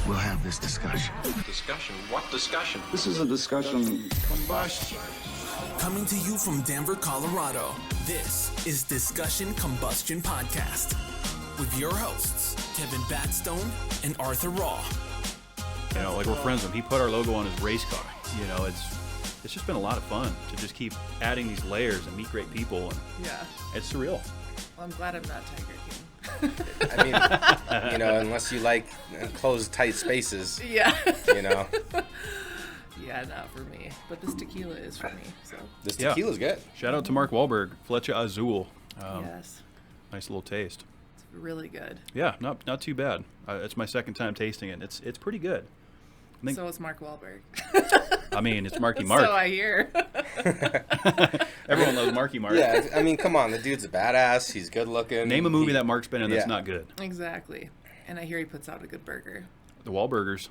we'll have this discussion. Discussion? What discussion? This is a discussion. Combustion. Coming to you from Denver, Colorado, this is Discussion Combustion Podcast with your hosts, Kevin Batstone and Arthur Raw. You know, like we're friends with him. He put our logo on his race car. You know, it's just been a lot of fun to just keep adding these layers and meet great people. And yeah. It's surreal. Well, I'm glad I'm not Tiger King. I mean, you know, unless you like enclosed, tight spaces. Yeah. You know. Yeah, not for me. But this tequila is for me. So. This tequila's good. Shout out to Mark Wahlberg, Flecha Azul. Yes. Nice little taste. It's really good. Yeah, not too bad. It's my second time tasting it. It's pretty good. So is Mark Wahlberg. I mean, it's Marky Mark. So I hear. Everyone loves Marky Mark. Yeah, I mean, come on. The dude's a badass. He's good looking. Name a movie that Mark's been in that's not good. Exactly. And I hear he puts out a good burger. The Wahlburgers.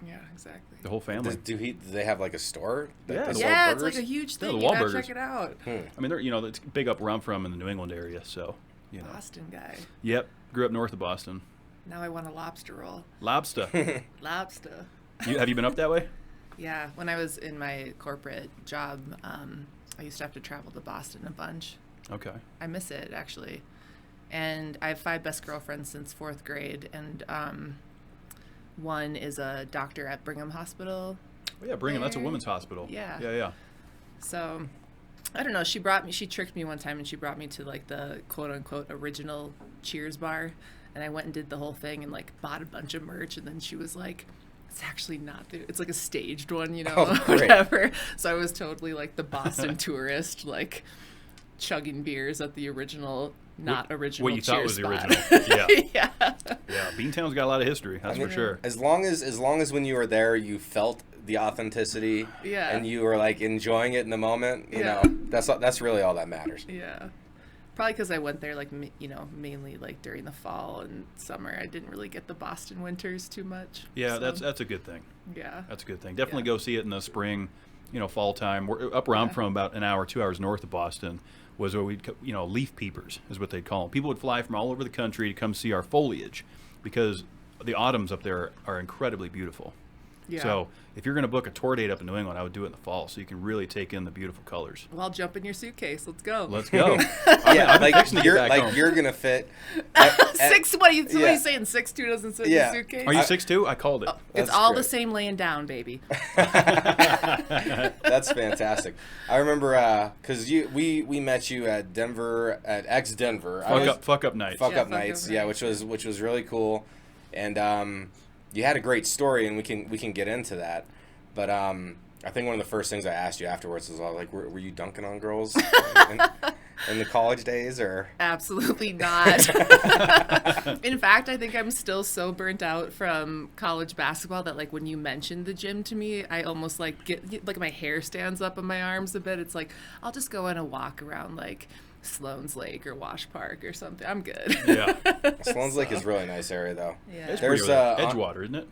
Yeah, exactly. The whole family. Do they have like a store? Yeah, it's like a huge thing. Yeah, you gotta check it out. I mean, they're, you know, it's big up where I'm from in the New England area, so, you know. Boston guy. Yep. Grew up north of Boston. Now I want a lobster roll. Lobster. Lobster. Have you been up that way? Yeah. When I was in my corporate job, I used to have to travel to Boston a bunch. Okay. I miss it, actually. And I have 5 best girlfriends since 4th grade, and one is a doctor at Brigham Hospital. Oh, yeah, Brigham. That's a women's hospital. Yeah. Yeah. So, I don't know. She tricked me one time, and she brought me to, like, the quote-unquote original Cheers bar. And I went and did the whole thing and, like, bought a bunch of merch. And then she was like, it's actually not it's like a staged one, you know, whatever. So I was totally, like, the Boston tourist, like, chugging beers at the original, original what you thought was Cheers the spot. original. Yeah. Yeah. Beantown's got a lot of history, that's for sure. As long as when you were there, you felt the authenticity. Yeah. And you were like enjoying it in the moment. You know, that's really all that matters. Yeah. Probably because I went there, like, you know, mainly like during the fall and summer. I didn't really get the Boston winters too much. Yeah, so. that's a good thing. Yeah. That's a good thing. Definitely go see it in the spring, you know, fall time. We're up where I'm from, about an hour, 2 hours north of Boston, was where we'd, you know, leaf peepers is what they'd call them. People would fly from all over the country to come see our foliage because the autumns up there are incredibly beautiful. Yeah. So if you're going to book a tour date up in New England, I would do it in the fall so you can really take in the beautiful colors. Well, I'll jump in your suitcase. Let's go. Let's go. Yeah, you're gonna fit. 6', what are you saying? 6'2" doesn't fit in the suitcase? Are you 6'2"? I called it. It's all the same laying down, baby. That's fantastic. I remember because we met you at Denver at X Denver. Fuck up nights. Fuck up nights. Yeah, which was really cool, and you had a great story, and we can get into that. But I think one of the first things I asked you afterwards was, like, were you dunking on girls in the college days, or? Absolutely not. In fact, I think I'm still so burnt out from college basketball that, like, when you mentioned the gym to me, I almost, like, get my hair stands up on my arms a bit. It's like, I'll just go on a walk around, like, Sloan's Lake or Wash Park or something. I'm good. Yeah. Sloan's Lake is a really nice area, though. Yeah. There's Edgewater, isn't it?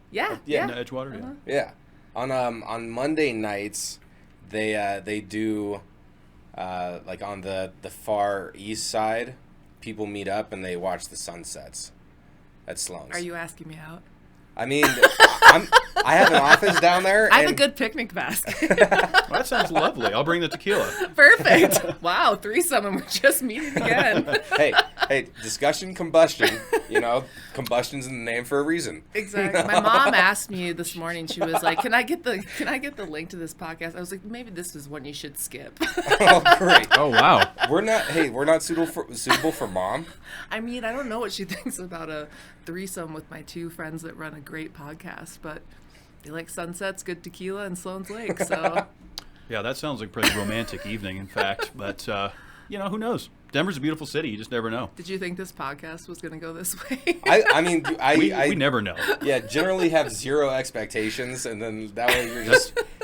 Yeah. Edgewater, Uh-huh. Yeah. On Monday nights, they do like on the far east side, people meet up and they watch the sunsets at Sloan's. Are you asking me out? I mean, I have an office down there. I have a good picnic basket. Well, that sounds lovely. I'll bring the tequila. Perfect. Wow, threesome, and we're just meeting again. Hey, discussion combustion. You know, combustion's in the name for a reason. Exactly. My mom asked me this morning. She was like, "Can I get the link to this podcast?" I was like, "Maybe this is one you should skip." Oh, great. Oh, wow. We're not suitable for mom. I mean, I don't know what she thinks about a threesome with my 2 friends that run a great podcast, but they like sunsets, good tequila, and Sloan's Lake. So. Yeah, that sounds like a pretty romantic evening, in fact. But, you know, who knows? Denver's a beautiful city. You just never know. Did you think this podcast was going to go this way? I mean, we never know. Yeah, generally have zero expectations, and then that way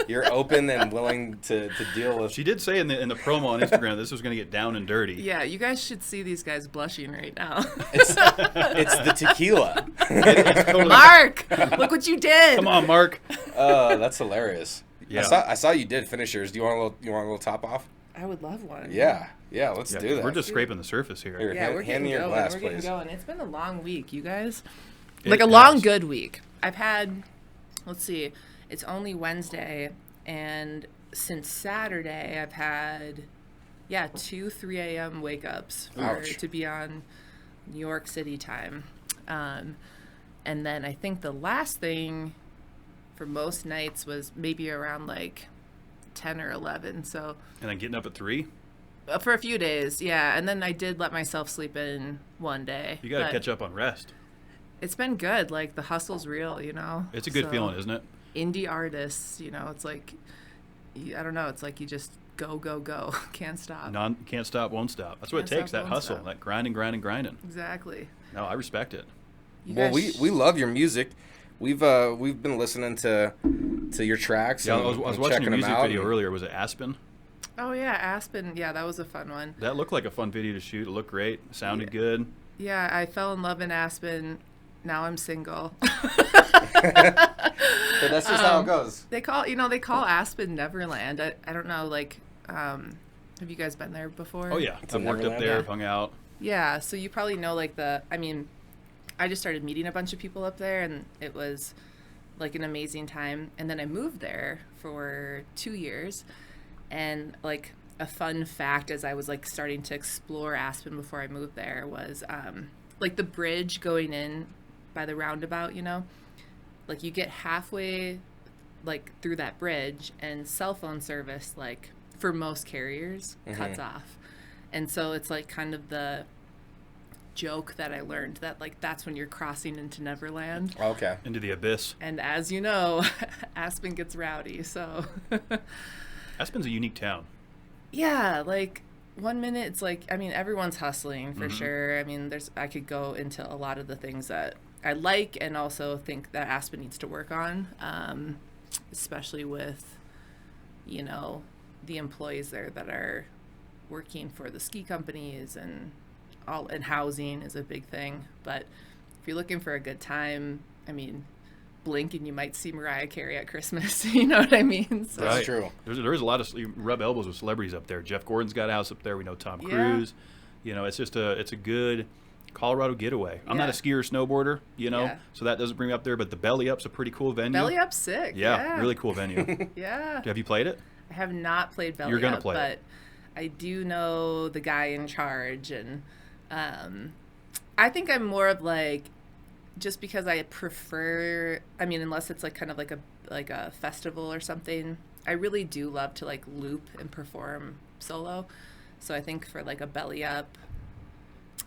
you're open and willing to deal with. She did say in the promo on Instagram this was going to get down and dirty. Yeah, you guys should see these guys blushing right now. It's the tequila. It's totally... Mark, look what you did. Come on, Mark. That's hilarious. Yeah. I saw you did finish yours. Do you want a little top off? I would love one. Yeah, let's do that. We're just scraping the surface here. Yeah, we're hand getting me your going. glass, We're getting please. going. It's been a long week, you guys. It Like a has. long, good week. I've had, let's see, it's only Wednesday, and since Saturday I've had, 2 3 a.m. wake ups to be on New York City time. And then I think the last thing for most nights was maybe around like 10 or 11. So And then getting up at 3? for a few days, yeah. And then I did let myself sleep in one day. You got to but catch up on rest. It's been good. Like, the hustle's real, you know? It's a good So, feeling, isn't it? Indie artists, you know, it's like, I don't know, it's like you just go, go, go. Can't stop. Can't stop, won't stop. That's what it Can't takes, stop, that won't hustle, stop. that grinding. Exactly. No, I respect it. You Well, guys we love your music. We've been listening to your tracks. Yeah, and, I was and watching checking a them music out video and- earlier. Was it Aspen? Oh, yeah, Aspen. Yeah, that was a fun one. That looked like a fun video to shoot. It looked great. It sounded Yeah. good. Yeah, I fell in love in Aspen. Now I'm single. But that's just how it goes. They call Aspen Neverland. I don't know, like, have you guys been there before? Oh, yeah. It's I've in worked up Neverland, there, yeah. hung out. Yeah, so you probably know, like, I just started meeting a bunch of people up there, and it was, like, an amazing time. And then I moved there for 2 years, and, like, a fun fact as I was, like, starting to explore Aspen before I moved there was, like, the bridge going in by the roundabout, you know? Like, you get halfway, like, through that bridge, and cell phone service, like, for most carriers, cuts off. And so it's, like, kind of the joke that I learned that, like, that's when you're crossing into Neverland. Okay. Into the abyss. And as you know, Aspen gets rowdy, so... Aspen's a unique town. Yeah, like, 1 minute it's like, I mean, everyone's hustling for sure. I mean, I could go into a lot of the things that I like and also think that Aspen needs to work on, especially with, you know, the employees there that are working for the ski companies and housing is a big thing. But if you're looking for a good time, I mean, blink and you might see Mariah Carey at Christmas. You know what I mean? So, That's true. There's a lot of you rub elbows with celebrities up there. Jeff Gordon's got a house up there. We know Tom Yeah. Cruise. You know, it's just it's a good Colorado getaway. I'm not a skier or snowboarder, you know, Yeah. so that doesn't bring me up there. But the Belly Up's a pretty cool venue. Belly Up's sick. Yeah, really cool venue. Yeah. Have you played it? I have not played Belly You're gonna Up, play but it. I do know the guy in charge, and I think I'm more of like, just because I prefer, I mean, unless it's like kind of like a festival or something, I really do love to like loop and perform solo. So I think for like a Belly Up,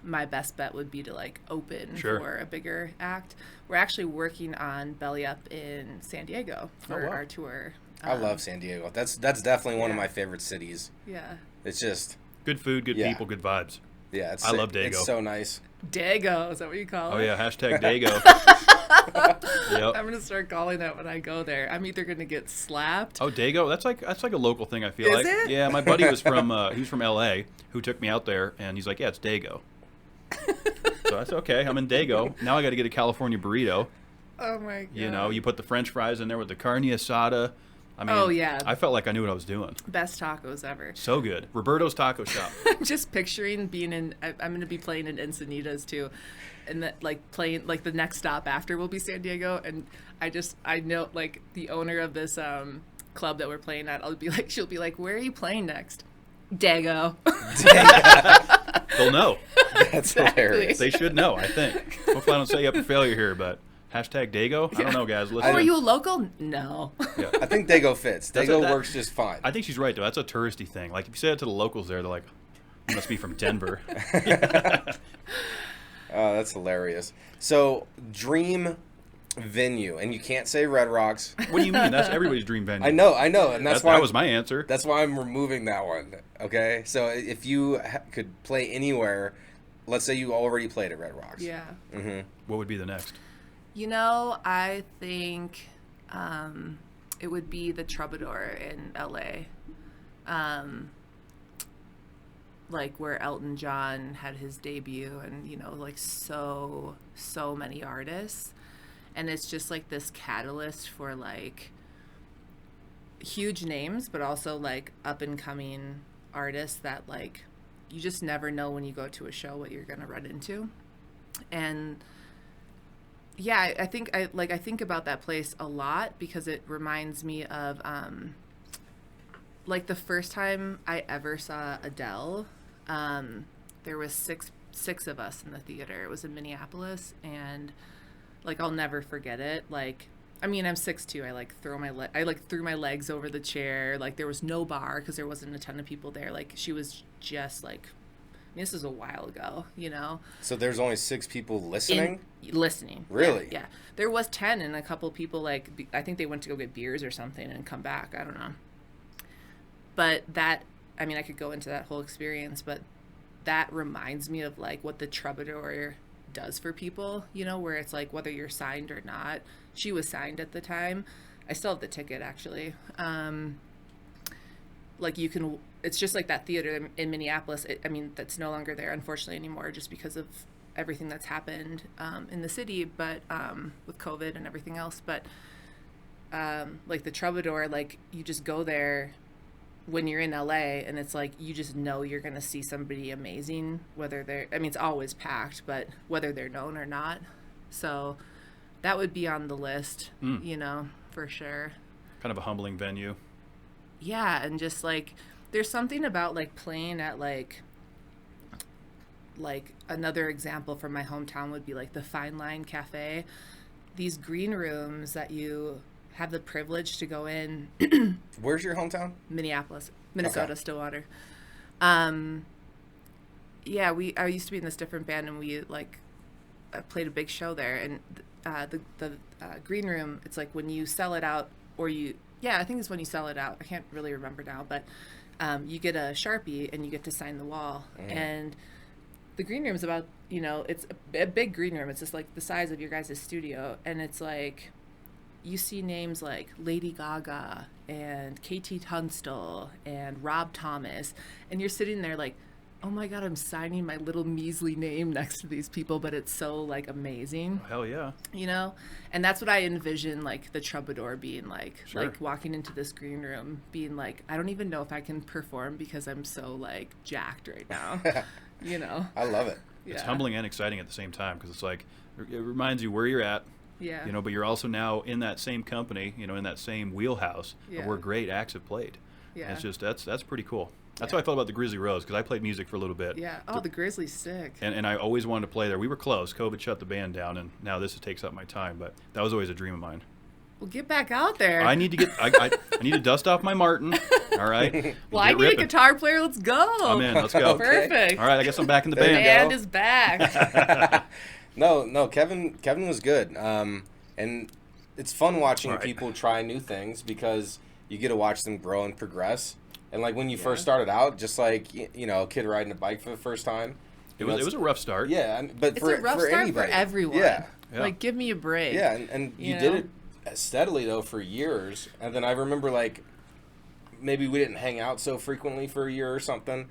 my best bet would be to like open Sure. for a bigger act. We're actually working on Belly Up in San Diego for wow. our tour. I love San Diego. That's definitely one of Yeah. my favorite cities. Yeah. It's just, Good food, good Yeah. people, good vibes. yeah. It's I love Dago. It's so nice. Dago, is that what you call it? Oh yeah, hashtag Dago. Yep. I'm gonna start calling that when I go there. I'm either gonna get slapped. Oh, Dago, that's like a local thing. I feel Is like. it? Yeah, my buddy was from he was from L.A. who took me out there, and he's like, yeah, it's Dago. So I said, okay, I'm in Dago. Now I got to get a California burrito. Oh my god. You know, you put the French fries in there with the carne asada. I mean, Oh, yeah. I felt like I knew what I was doing. Best tacos ever. So good. Roberto's Taco Shop. I'm just picturing being in. I'm gonna be playing in Encinitas too, and that like playing like the next stop after will be San Diego, and I know like the owner of this club that we're playing at. She'll be like, where are you playing next? Dago. They'll know. That's hilarious. They should know, I think. Hopefully I don't set you up for failure here, but hashtag Dago? I don't know, guys. Listen. Oh, are you a local? No. Yeah. I think Dago fits. That's Dago that- works just fine. I think she's right, though. That's a touristy thing. Like, if you say it to the locals there, they're like, you must be from Denver. Oh, that's hilarious. So, dream venue, and you can't say Red Rocks. What do you mean? That's everybody's dream venue. I know, and that's why that was my answer. That's why I'm removing that one. Okay, so if you could play anywhere, let's say you already played at Red Rocks. Yeah. What would be the next? You know, I think it would be the Troubadour in LA. Like where Elton John had his debut, and, you know, like so many artists. And it's just like this catalyst for like huge names, but also like up and coming artists that like you just never know when you go to a show what you're going to run into. And Yeah, I think I think about that place a lot because it reminds me of like the first time I ever saw Adele. There was six of us in the theater. It was in Minneapolis, and like I'll never forget it. Like, I mean, I'm 6'2". I like threw my legs over the chair. Like there was no bar because there wasn't a ton of people there. Like she was just like, this is a while ago, you know. So there's only 6 people listening? Listening. Really? Yeah. There was 10, and a couple people, like, I think they went to go get beers or something and come back. I don't know. But that, I mean, I could go into that whole experience, but that reminds me of, like, what the Troubadour does for people, you know, where it's like whether you're signed or not. She was signed at the time. I still have the ticket, actually. Like you can, it's just like that theater in Minneapolis. I mean, that's no longer there, unfortunately, anymore, just because of everything that's happened in the city, but with COVID and everything else. But like the Troubadour, like you just go there when you're in LA, and it's like you just know you're gonna see somebody amazing, whether they're, I mean, it's always packed, but whether they're known or not. So that would be on the list, you know, for sure. Kind of a humbling venue. Yeah, and just like there's something about like playing at like another example from my hometown would be like the Fine Line Cafe. These green rooms that you have the privilege to go in. Where's your hometown? Minneapolis, Minnesota, Okay. Stillwater. Yeah, I used to be in this different band, and we like played a big show there, and the green room, it's like when you sell it out, or I think it's when you sell it out. I can't really remember now, but you get a Sharpie and you get to sign the wall. And the green room is about, you know, it's a big green room. It's just like the size of your guys' studio. And it's like, you see names like Lady Gaga and KT Tunstall and Rob Thomas. And you're sitting there like, oh my God, I'm signing my little measly name next to these people, but it's so like amazing. Hell yeah. You know? And that's what I envision like the Troubadour being like. Sure. Like walking into this green room being like, I don't even know if I can perform because I'm so like jacked right now. You know? I love it. It's Yeah. humbling and exciting at the same time, because it's like, it reminds you where you're at. Yeah. You know, but you're also now in that same company, you know, in that same wheelhouse Yeah. of where great acts have played. Yeah. And it's just, that's pretty cool. That's Yeah. how I felt about the Grizzly Rose, because I played music for a little bit. Yeah. Oh, the Grizzly's sick. And I always wanted to play there. We were close. COVID shut the band down, and now this takes up my time. But that was always a dream of mine. Well, get back out there. I need to get. I need to dust off my Martin. All right. Well, I Get need ripping. a guitar player. Let's go. I'm in. Let's go. Perfect. All right. I guess I'm back in the The band. band go. is back. No, Kevin was good. And it's fun watching All right. people try new things because you get to watch them grow and progress. And like when you first started out, just like you know, a kid riding a bike for the first time. It was a rough start. Yeah, but It's for a rough for start anybody. for everyone. Yeah. Yeah. Like, give me a break. Yeah, and you You did know? it steadily though for years, and then I remember like maybe we didn't hang out so frequently for a year or something,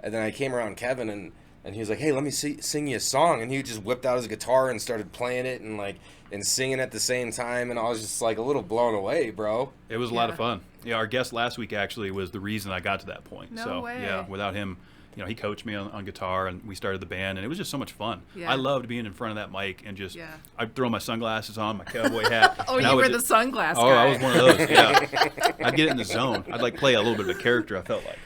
and then I came around Kevin and he was like, hey, let me sing you a song, and he just whipped out his guitar and started playing it and singing at the same time, and I was just like a little blown away, bro. It was a lot of Yeah. fun. Yeah, our guest last week actually was the reason I got to that point. No so way. yeah, without him, you know, he coached me on guitar, and we started the band, and it was just so much fun. Yeah. I loved being in front of that mic and just Yeah. I'd throw my sunglasses on, my cowboy hat. Oh, and I you would were the just- sunglass Oh, guy. I was one of those. Yeah, I'd get in the zone. I'd like play a little bit of a character. I felt like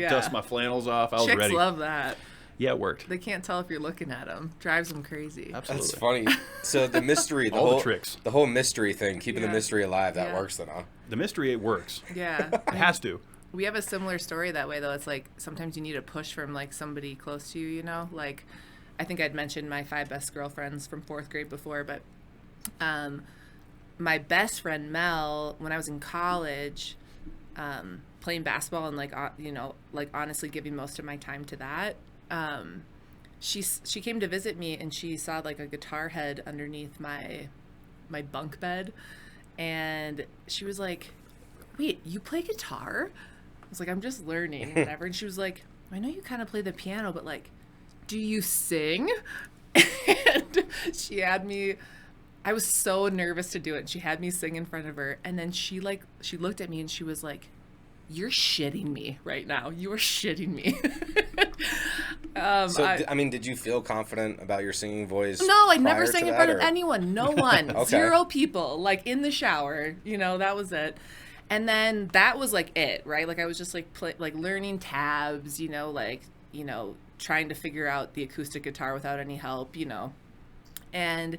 yeah. dust my flannels off. I was Chicks ready. love that. Yeah, it worked. They can't tell if you're looking at them. Drives them crazy. Absolutely. That's funny. So the mystery, All the tricks. the whole mystery thing, keeping the Yeah. mystery alive, that Yeah. works then, huh? The mystery, it works. Yeah. It has to. We have a similar story that way, though. It's like sometimes you need a push from like somebody close to you, you know? Like, I think I'd mentioned my 5 best girlfriends from 4th grade before, but my best friend Mel, when I was in college, playing basketball and like, you know, like honestly giving most of my time to that, she came to visit me, and she saw like a guitar head underneath my bunk bed, and she was like, wait, you play guitar? I was like, I'm just learning, whatever. And she was like, I know you kind of play the piano, but like, do you sing? And she had me, I was so nervous to do it, and she had me sing in front of her, and then she looked at me and she was like, you're shitting me right now. You are shitting me. So, I mean, did you feel confident about your singing voice? No, I never prior sang to in front that, of or- anyone. No one. Okay. 0 people. Like in the shower. You know, that was it. And then that was like it, right? Like I was just like like learning tabs, you know, like, you know, trying to figure out the acoustic guitar without any help, you know. And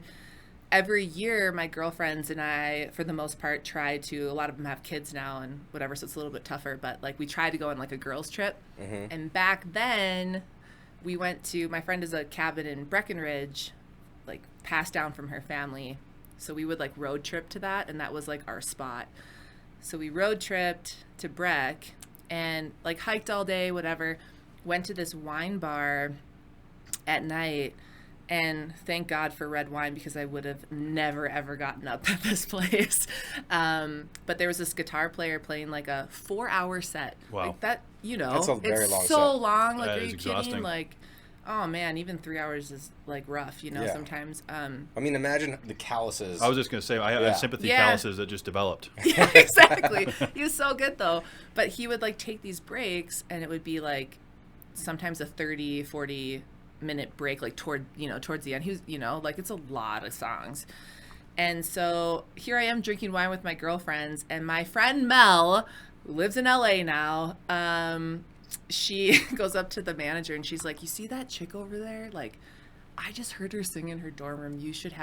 every year my girlfriends and I, for the most part, try to, a lot of them have kids now and whatever, so it's a little bit tougher, but like we try to go on like a girls trip. Mm-hmm. And back then we went to, my friend has a cabin in Breckenridge, like passed down from her family. So we would like road trip to that, and that was like our spot. So we road tripped to Breck and like hiked all day, whatever, went to this wine bar at night, and thank God for red wine because I would have never, ever gotten up at this place. But there was this guitar player playing like a 4-hour set. Wow. Like that, you know, That's a very it's long so set. long. Like, That are is you exhausting. kidding? Like, oh man, even 3 hours is like rough, you know, Yeah. sometimes. I mean, imagine the calluses. I was just going to say, I Yeah. have sympathy Yeah. calluses that just developed. Yeah, exactly. He was so good though. But he would like take these breaks, and it would be like sometimes a 30, 40-minute break, like towards the end. He was, you know, like it's a lot of songs. And so here I am drinking wine with my girlfriends, and my friend Mel, who lives in LA now, she goes up to the manager and she's like, "You see that chick over there? Like, I just heard her sing in her dorm room. You should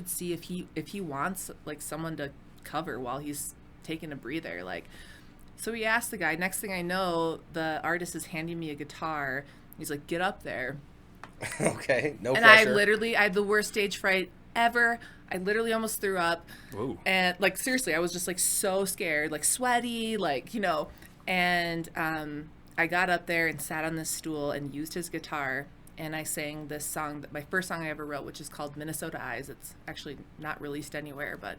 see if he wants like someone to cover while he's taking a breather." Like, so we asked the guy. Next thing I know, the artist is handing me a guitar. He's like, "Get up there." Okay, no And pressure. I had the worst stage fright ever. I literally almost threw up. Whoa. And like seriously, I was just like so scared, like sweaty, like, you know. And I got up there and sat on this stool and used his guitar, and I sang this song, my first song I ever wrote, which is called Minnesota Eyes. It's actually not released anywhere, but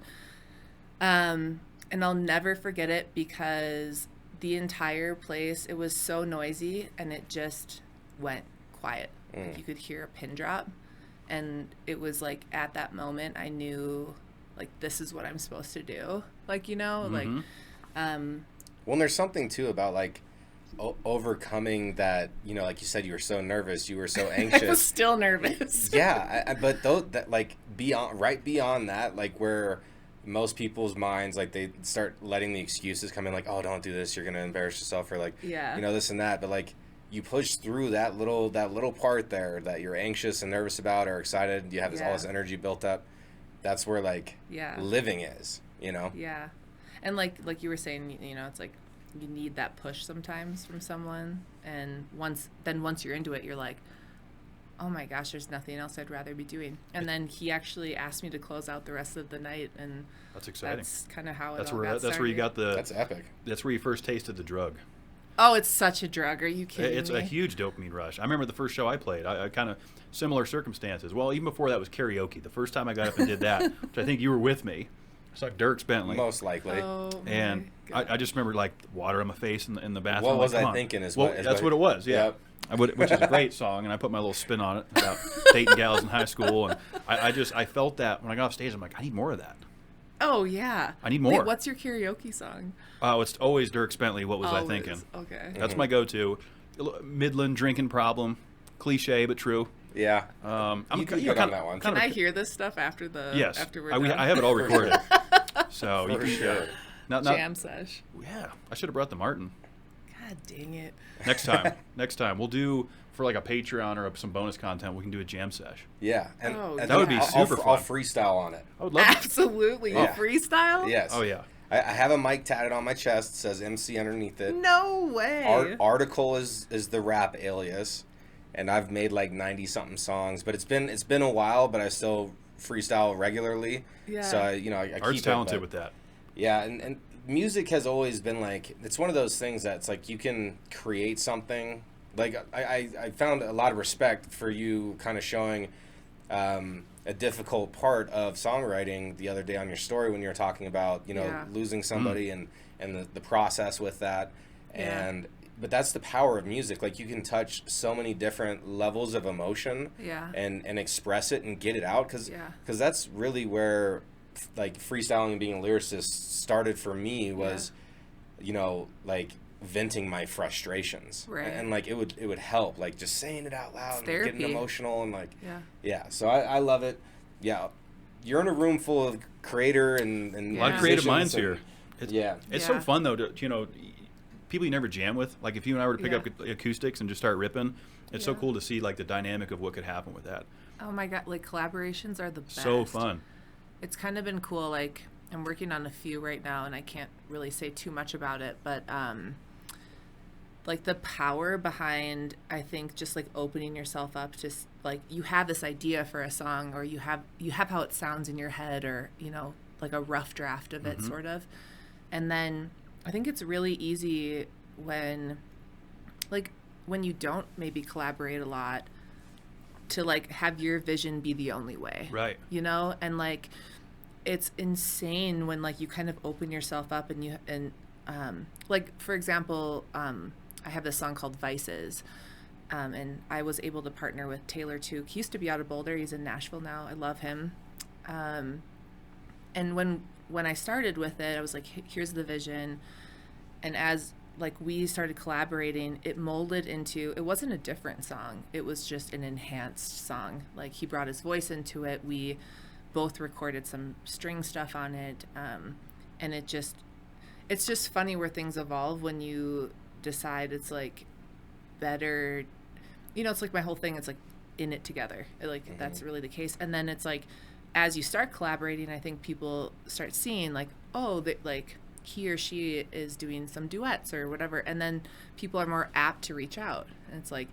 and I'll never forget it because the entire place, it was so noisy, and it just went quiet. Like you could hear a pin drop, and it was like at that moment I knew like this is what I'm supposed to do. Like, you know, like Well, and there's something too about like overcoming that. You know, like you said, you were so nervous, you were so I was anxious. still nervous. Yeah, but though that like beyond that, like where most people's minds like they start letting the excuses come in, like, oh, don't do this, you're gonna embarrass yourself, or like, Yeah. you know, this and that. But like you push through that little part there that you're anxious and nervous about or excited. You have all this energy built up. That's where like living is, you know. Yeah. And like you were saying, you know, it's like you need that push sometimes from someone, and once you're into it, you're like, oh my gosh, there's nothing else I'd rather be doing. And then he actually asked me to close out the rest of the night, and That's exciting. that's kind of how it That's all where got that's where you got started. the. That's epic. That's where you first tasted the drug. Oh, it's such a drug. Are you kidding It's me? a huge dopamine rush. I remember the first show I played. I kind of similar circumstances. Well, even before that was karaoke. The first time I got up and did that, which I think you were with me. I saw Dirk Bentley. Most likely. Oh, And my I just remember like water on my face in the bathroom. What I'm was like, I "Come on." thinking is well, what- is that's what- what it was. Yeah. Yep. Which is a great song, and I put my little spin on it about dating gals in high school, and I felt that when I got off stage. I'm like, I need more of that. Oh yeah. I need more. Wait, what's your karaoke song? It's always Dirk Bentley. What was I Always. thinking? Okay. That's my go-to. Midland drinking problem, cliche but true. Yeah. I'm You kind good of on that one. Can I hear this stuff after the Yes, after we're I done? have it all recorded. So you For can sure. not Jam sesh. yeah. I should have brought the Martin God dang it. next time. Next time we'll do for like a Patreon or some bonus content. We can do a jam sesh. Yeah. And, Oh, and That would be I'll super I'll fun. freestyle on it. I would love. Absolutely. Yeah. Freestyle? Yes. Oh yeah. I have a mic tatted on my chest. Says MC underneath it. No way. Article is the rap alias, and I've made like 90 something songs, but it's been a while, but I still freestyle regularly. Yeah. So I Art's keep talented it, with that. Yeah, and music has always been like, it's one of those things that's like you can create something. Like I found a lot of respect for you kind of showing a difficult part of songwriting the other day on your story when you were talking about, you know, Yeah. losing somebody and the process with that. Yeah. But that's the power of music. Like you can touch so many different levels of emotion Yeah. and express it and get it out. Cause that's really where like freestyling and being a lyricist started for me was, you know, like venting my frustrations. Right. And like it would help, like just saying it out loud and therapy. getting emotional and like Yeah. so I love it. Yeah, you're in a room full of creator and A lot of creative minds musicians here. and- It's Yeah. so fun though to people you never jam with. Like if you and I were to pick Yeah. up acoustics and just start ripping, it's so Yeah. cool to see like the dynamic of what could happen with that. Oh my God, like collaborations are the best. So fun. It's kind of been cool. Like I'm working on a few right now, and I can't really say too much about it, but like the power behind, I think, just like opening yourself up to like you have this idea for a song, or you have how it sounds in your head, or like a rough draft of it, sort of, and then I think it's really easy when you don't maybe collaborate a lot to like have your vision be the only way, Right. and like it's insane when like you kind of open yourself up and like for example I have this song called Vices, and I was able to partner with Taylor Took. He used to be out of Boulder. He's in Nashville now. I love him. And when I started with it, I was like, here's the vision. And as like we started collaborating, it molded into, it wasn't a different song. It was just an enhanced song. Like he brought his voice into it. We both recorded some string stuff on it. And it's just funny where things evolve when you decide it's like better, it's like my whole thing. It's like in it together. Like that's really the case. And then it's like, as you start collaborating, I think people start seeing like, oh, that like he or she is doing some duets or whatever. And then people are more apt to reach out. And it's like,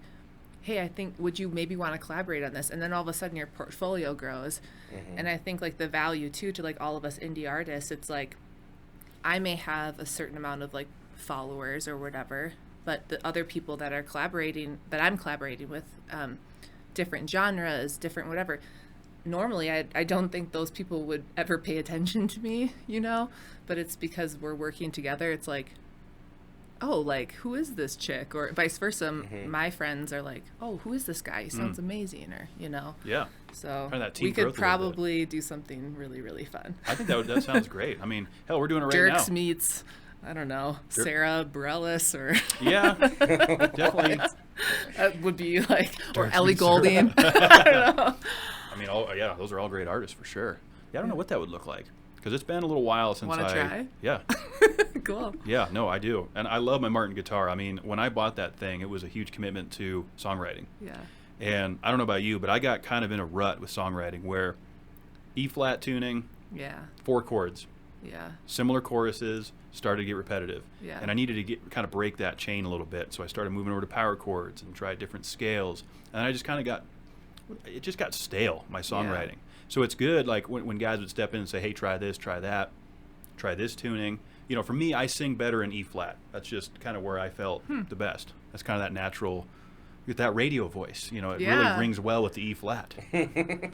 hey, I think, would you maybe want to collaborate on this? And then all of a sudden your portfolio grows. And I think like the value too, to like all of us indie artists, it's like, I may have a certain amount of like followers or whatever, but the other people that I'm collaborating with, different genres, different whatever, normally I don't think those people would ever pay attention to me, but it's because we're working together. It's like, oh, like, who is this chick? Or vice versa. My friends are like, oh, who is this guy? He sounds amazing, or, Yeah. So Kind of that team we growth a could little bit. probably do something really, really fun. I think that sounds great. I mean, hell, we're doing it right Jerks now. meets, I don't know, Sarah Bareilles, or Yeah, definitely. that would be like, or Jerks Ellie meets Sarah. Goulding. I don't know. I mean, those are all great artists for sure. Yeah, I don't know what that would look like because it's been a little while since Wanna try? Yeah. Cool. Yeah, no, I do. And I love my Martin guitar. I mean, when I bought that thing, it was a huge commitment to songwriting. Yeah. And I don't know about you, but I got kind of in a rut with songwriting where E-flat tuning, Yeah. 4 chords, Yeah. similar choruses, started to get repetitive. Yeah. And I needed to kind of break that chain a little bit. So I started moving over to power chords and tried different scales. And I just kind of it just got stale, my songwriting. So it's good, like, when guys would step in and say, hey, try this, try that, try this tuning. For me, I sing better in E-flat. That's just kind of where I felt the best. That's kind of that natural, with that radio voice. It really rings well with the E-flat.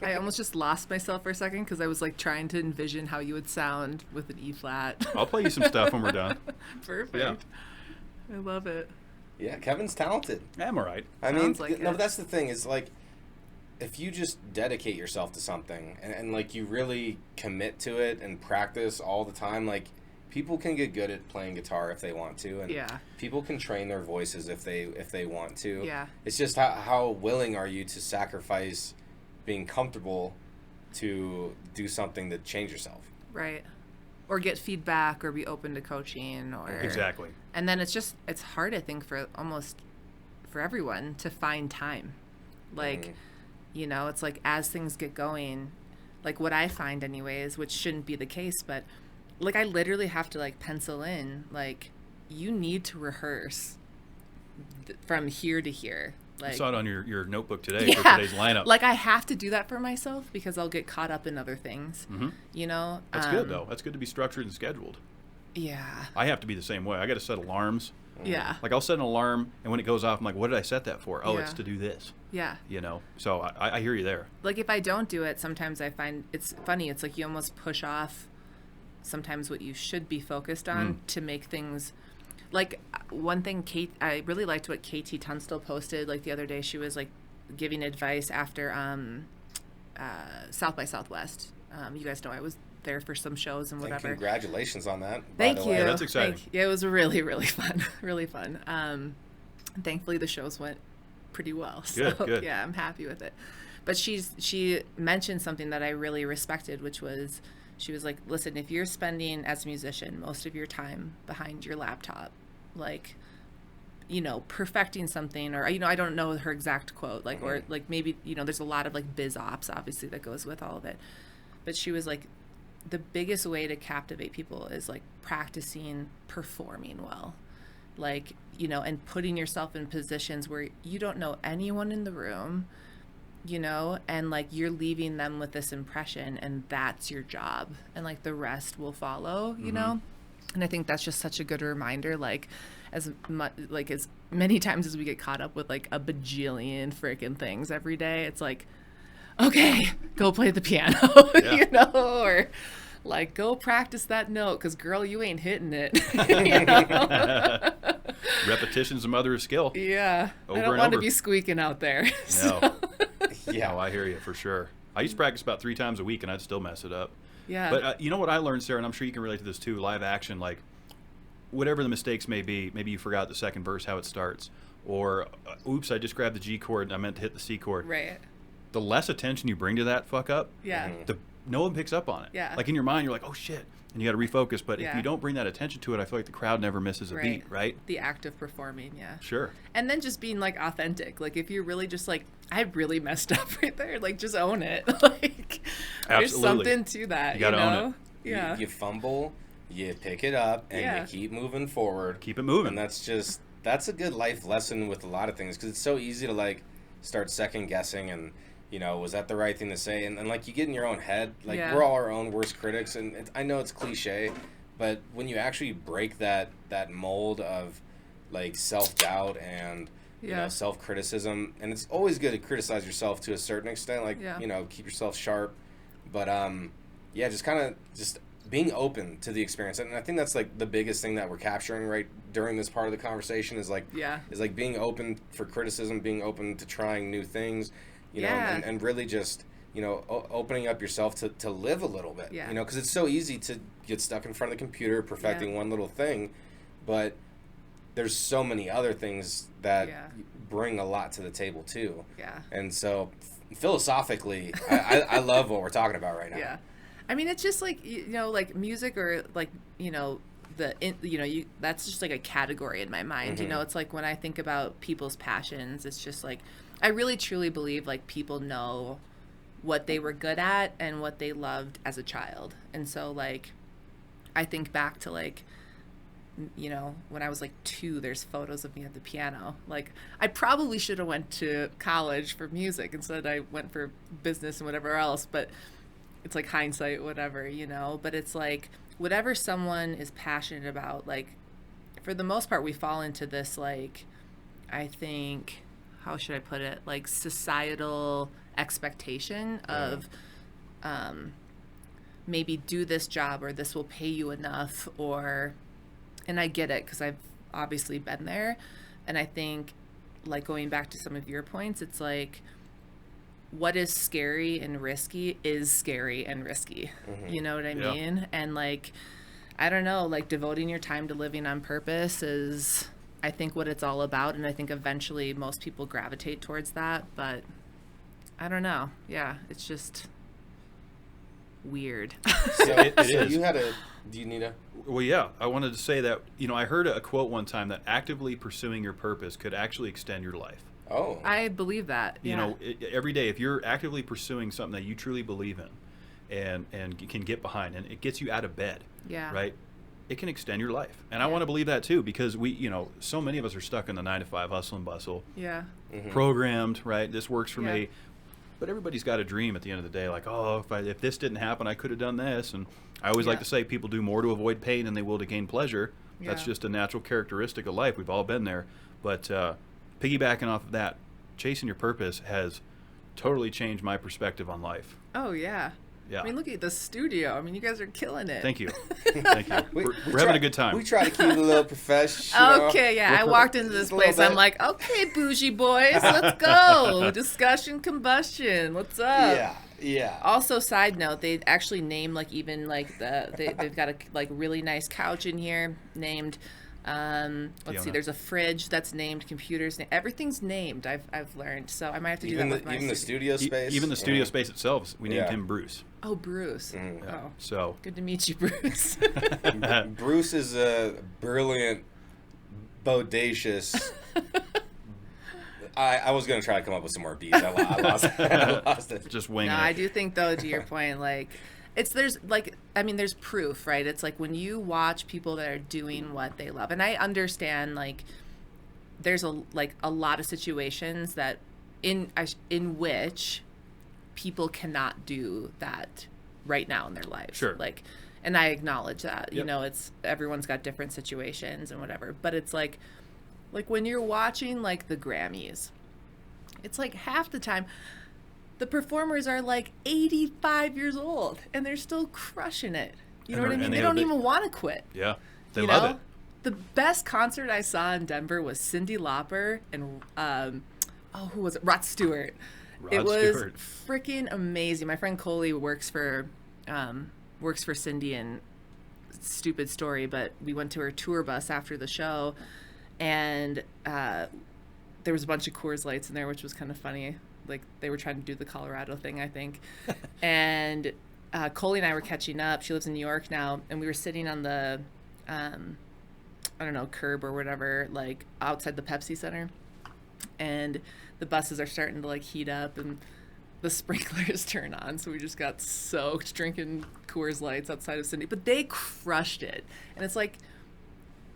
I almost just lost myself for a second because I was like trying to envision how you would sound with an E-flat. I'll play you some stuff when we're done. Perfect. Yeah. I love it. Yeah, Kevin's talented. I'm all right. I mean, Sounds like no, it. but that's the thing is like, if you just dedicate yourself to something and like you really commit to it and practice all the time, like people can get good at playing guitar if they want to, and Yeah. people can train their voices if they want to. Yeah. It's just how willing are you to sacrifice being comfortable to do something to change yourself. Right. Or get feedback, or be open to coaching, or Exactly. And then it's hard, I think, for everyone to find time. Like, it's like as things get going, like what I find anyways, which shouldn't be the case, but like I literally have to like pencil in, like, you need to rehearse from here to here. Like, I saw it on your notebook today yeah, for today's lineup. like I have to do that for myself because I'll get caught up in other things. That's good, though. That's good to be structured and scheduled. Yeah. I have to be the same way. I got to set alarms. Yeah. Like, I'll set an alarm, and when it goes off, I'm like, what did I set that for? Oh, Yeah. it's to do this. Yeah. So I hear you there. Like if I don't do it, sometimes I find it's funny. It's like you almost push off sometimes what you should be focused on to make things. Like one thing, I really liked what KT Tunstall posted like the other day. She was like giving advice after South by Southwest. You guys know I was there for some shows and And whatever. congratulations on that. Thank by the you. way. Yeah, that's exciting. Yeah, it was really, really fun. Really fun. Thankfully, the shows went pretty well. So, Good. yeah, I'm happy with it. But she mentioned something that I really respected, which was, she was like, listen, if you're spending as a musician most of your time behind your laptop, like, you know, perfecting something, or, you know, I don't know her exact quote, like, or like maybe, you know, there's a lot of like biz ops obviously that goes with all of it. But she was like, the biggest way to captivate people is like practicing performing well, like, you know, and putting yourself in positions where you don't know anyone in the room, you know, and like you're leaving them with this impression, and that's your job, and like the rest will follow, you know. And I think that's just such a good reminder, like as many times as we get caught up with like a bajillion freaking things every day, it's like, okay, go play the piano, you know, or like go practice that note, because girl, you ain't hitting it. You know? Repetition's the mother of skill. Yeah, Over I don't and want to over. be squeaking out there. No. Yeah. No, I hear you for sure. I used to practice about 3 times a week, and I'd still mess it up. Yeah. But you know what I learned, Sarah, and I'm sure you can relate to this too, live action, like whatever the mistakes may be, maybe you forgot the second verse, how it starts, or oops, I just grabbed the G chord and I meant to hit the C chord. Right. The less attention you bring to that fuck up, Yeah. no one picks up on it. Yeah. Like in your mind, you're like, oh shit, and you got to refocus. But if Yeah. you don't bring that attention to it, I feel like the crowd never misses a beat, right? The act of performing, yeah. Sure. And then just being like authentic. Like if you're really just like, I really messed up right there, like just own it. Like there's Absolutely. something to that. You gotta own know? it. Yeah. You fumble, you pick it up, and Yeah. you keep moving forward. Keep it moving. And that's a good life lesson with a lot of things, because it's so easy to like start second guessing and, you know, was that the right thing to say? And like you get in your own head. Like Yeah. we're all our own worst critics, and I know it's cliche, but when you actually break that mold of like self-doubt and you Yeah. know, self-criticism, and it's always good to criticize yourself to a certain extent, like Yeah. you know, keep yourself sharp, but yeah, just kind of just being open to the experience. And I think that's like the biggest thing that we're capturing right during this part of the conversation is like being open for criticism, being open to trying new things, you know, and really just, you know, opening up yourself to live a little bit, you know, because it's so easy to get stuck in front of the computer perfecting one little thing, but there's so many other things that bring a lot to the table too. Yeah. And so philosophically, I love what we're talking about right now. Yeah. I mean, it's just like, you know, like music, or like, you know, that's just like a category in my mind. You know, it's like when I think about people's passions, it's just like, I really truly believe like people know what they were good at and what they loved as a child. And so like, I think back to like, you know, when I was like 2, there's photos of me at the piano. Like I probably should have went to college for music. Instead I went for business and whatever else, but it's like hindsight, whatever, you know. But it's like whatever someone is passionate about, like for the most part we fall into this, like, I think, how should I put it, like societal expectation of maybe do this job, or this will pay you enough, or, and I get it because I've obviously been there. And I think, like, going back to some of your points, it's like what is scary and risky is scary and risky. You know what I mean? And like, I don't know, like devoting your time to living on purpose is, I think, what it's all about. And I think eventually most people gravitate towards that, but I don't know. Yeah, it's just weird. So, It so is. do you need a? Well, yeah, I wanted to say that, you know, I heard a quote one time that actively pursuing your purpose could actually extend your life. Oh. I believe that. You know, every day, if you're actively pursuing something that you truly believe in and can get behind, and it gets you out of bed, right, it can extend your life. And I want to believe that too, because we, you know, so many of us are stuck in the 9-to-5 hustle and bustle, programmed, right, this works for me. But everybody's got a dream at the end of the day, like, oh, if this didn't happen, I could have done this. And I always like to say people do more to avoid pain than they will to gain pleasure. That's just a natural characteristic of life. We've all been there. But piggybacking off of that, chasing your purpose has totally changed my perspective on life. Oh, yeah. Yeah. I mean, look at the studio. I mean, you guys are killing it. Thank you. Thank you. We're having a good time. We try to keep it a little professional. Okay, yeah. I walked into this place. I'm like, okay, bougie boys, let's go. Discussion combustion. What's up? Yeah. Also, side note, they actually named like even like they've got a like really nice couch in here named. Let's see. There's a fridge that's named. Computers. Everything's named. I've learned. So I might have to do that with my even the studio space. Even the studio space itself. We named him Bruce. Oh, Bruce. Mm-hmm. Oh, So good to meet you, Bruce. Bruce is a brilliant, bodacious. I was gonna try to come up with some more beats. I lost it. just winging No, it. I do think though, to your point, like there's proof, right? It's like when you watch people that are doing what they love, and I understand like there's a lot of situations that in which people cannot do that right now in their lives. Sure. Like, and I acknowledge that. Yep. You know, everyone's got different situations and whatever, but it's like when you're watching like the Grammys, it's like half the time the performers are like 85 years old and they're still crushing it. You know what I mean? They don't even want to quit. Yeah, they you love know? it. The best concert I saw in Denver was Cyndi Lauper and who was it? Rod Stewart. It was freaking amazing. My friend Coley works for Cyndi, and stupid story, but we went to her tour bus after the show, and there was a bunch of Coors Lights in there, which was kind of funny. Like they were trying to do the Colorado thing, I think. And Coley and I were catching up. She lives in New York now, and we were sitting on the I don't know, curb or whatever, like outside the Pepsi Center, and the buses are starting to like heat up and the sprinklers turn on, so we just got soaked drinking Coors Lights outside of Cyndi. But they crushed it, and it's like,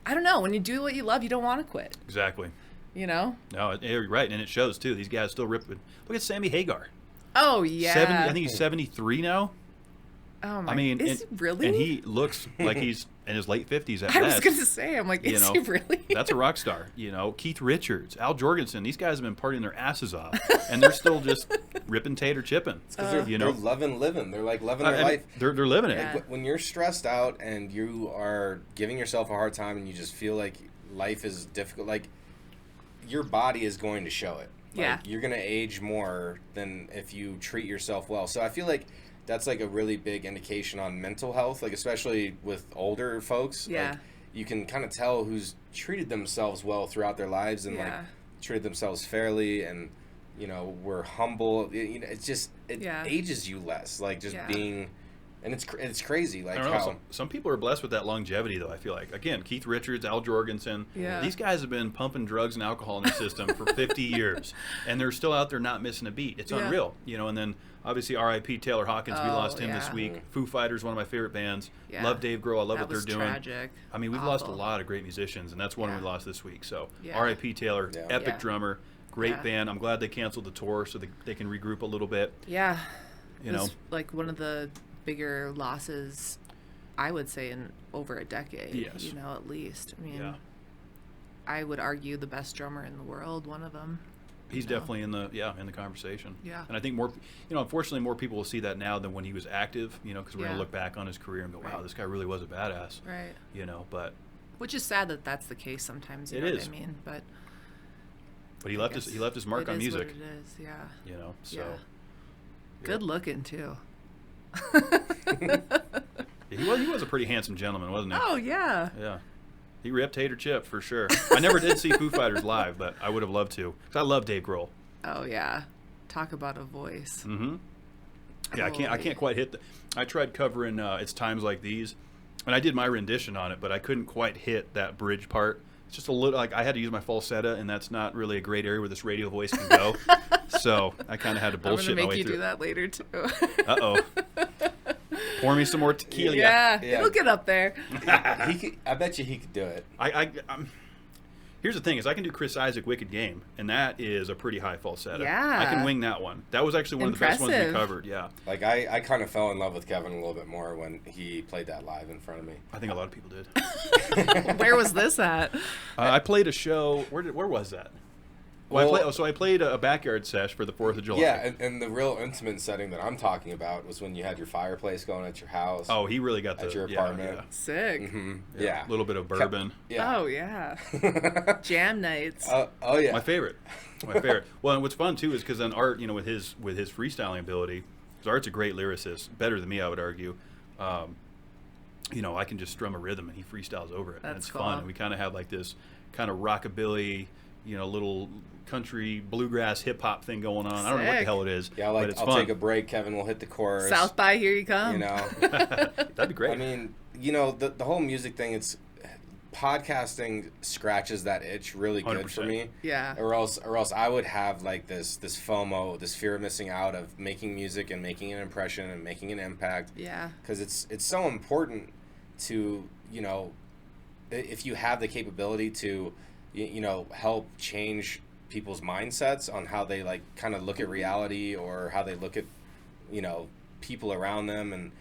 I don't know, when you do what you love, you don't want to quit. Exactly. You know? No, you're right, and it shows too. These guys still rip. Look at Sammy Hagar. Oh yeah. I think he's 73 now. Oh my! I mean, is he really? And he looks like he's in his late 50s at I best. was gonna say, I'm like, is he really? That's a rock star. You know, Keith Richards, Al Jorgensen. These guys have been partying their asses off, and they're still just ripping tater chipping. Because they're loving living. They're like loving their life. They're living it. Yeah. Like, when you're stressed out and you are giving yourself a hard time and you just feel like life is difficult, like your body is going to show it. Like, Yeah. You're going to age more than if you treat yourself well. So I feel like that's like a really big indication on mental health, like especially with older folks. Yeah. Like, you can kind of tell who's treated themselves well throughout their lives and like treated themselves fairly and, you know, were humble. You know, it's just, it ages you less. Like just being, and it's crazy. Like I don't know. how Some people are blessed with that longevity, though. I feel like again, Keith Richards, Al Jorgensen. Yeah. These guys have been pumping drugs and alcohol in their system for 50 years, and they're still out there not missing a beat. It's unreal, you know. And then obviously R.I.P. Taylor Hawkins. We lost him this week. Foo Fighters, one of my favorite bands. Yeah. Love Dave Grohl. I love what was they're doing. Tragic. I mean, we've lost a lot of great musicians, and that's one we lost this week. So Yeah. R.I.P. Taylor, epic drummer, great Yeah. band. I'm glad they canceled the tour so they can regroup a little bit. Yeah. You It know, was like one of the bigger losses, I would say, in over a decade. Yes. You know, at least. I mean, yeah. I would argue the best drummer in the world, one of them. He's definitely in the conversation. Yeah. And I think more, you know, unfortunately more people will see that now than when he was active, you know, because we're going to look back on his career and go, wow, this guy really was a badass. Right. You know, but. Which is sad that that's the case sometimes, you It know is. what I mean? But he left his mark on music. It is, yeah. You know, so. Yeah. Good looking, too. He was a pretty handsome gentleman, wasn't he? Oh, yeah. Yeah. He ripped Tater Chip for sure. I never did see Foo Fighters live, but I would have loved to. Because I love Dave Grohl. Oh, yeah. Talk about a voice. Mm-hmm. Yeah, I can't quite hit I tried covering It's Times Like These, and I did my rendition on it, but I couldn't quite hit that bridge part. It's just a little, like, I had to use my falsetto, and that's not really a great area where this radio voice can go. So I kind of had to bullshit my way through. I'm going to make you do that later, too. Uh-oh. Pour me some more tequila. Yeah, it'll get up there. I bet you he could do it. Here's the thing: is I can do Chris Isaak "Wicked Game," and that is a pretty high falsetto. Yeah. I can wing that one. That was actually one of the best ones we covered. Yeah. Like I kind of fell in love with Kevin a little bit more when he played that live in front of me. I think a lot of people did. Where was this at? I played a show. Where was that? Well, I played a backyard sesh for the 4th of July. Yeah, and the real intimate setting that I'm talking about was when you had your fireplace going at your house. Oh, he really got at your apartment. Sick. Mm-hmm. Yeah. A little bit of bourbon. Yeah. Oh, yeah. Jam nights. Oh, yeah. My favorite. Well, and what's fun too is because then Art, you know, with his freestyling ability, So Art's a great lyricist, better than me, I would argue. You know, I can just strum a rhythm and he freestyles over it. And That's it's cool. fun. And we kind of have like this kind of rockabilly, you know, little country bluegrass hip hop thing going on. I don't know what the Sick. hell it is. Yeah, but it's I'll fun. take a break. Kevin will hit the chorus. South by, here you come. You know, That'd be great. I mean, you know, the whole music thing. It's podcasting scratches that itch really good for 100%. me. Yeah. Or else I would have like this FOMO, this fear of missing out of making music and making an impression and making an impact. Yeah. Because it's so important to, you know, if you have the capability to, you know, help change people's mindsets on how they like kind of look at reality or how they look at, you know, people around them,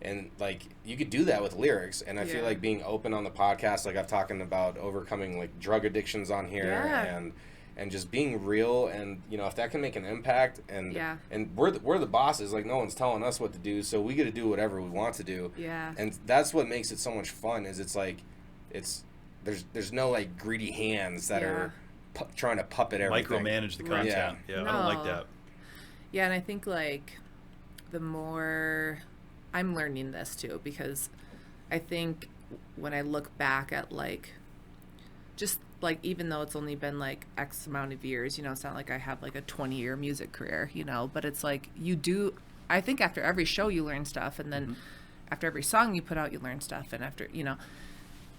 and like you could do that with lyrics. And I feel Yeah. like being open on the podcast, like I've talking about overcoming like drug addictions on here, Yeah. and just being real, and you know, if that can make an impact, and Yeah. and we're the bosses, like no one's telling us what to do, so we get to do whatever we want to do. Yeah. And that's what makes it so much fun, is it's like there's no like greedy hands that Yeah. are trying to puppet everything. Micromanage the Right. content. Yeah, I don't like No. that. Yeah, and I think like the more I'm learning this too, because I think when I look back at like just like, even though it's only been like X amount of years, you know, it's not like I have like a 20-year music career, you know, but it's like I think after every show you learn stuff, and then after every song you put out you learn stuff, and after, you know,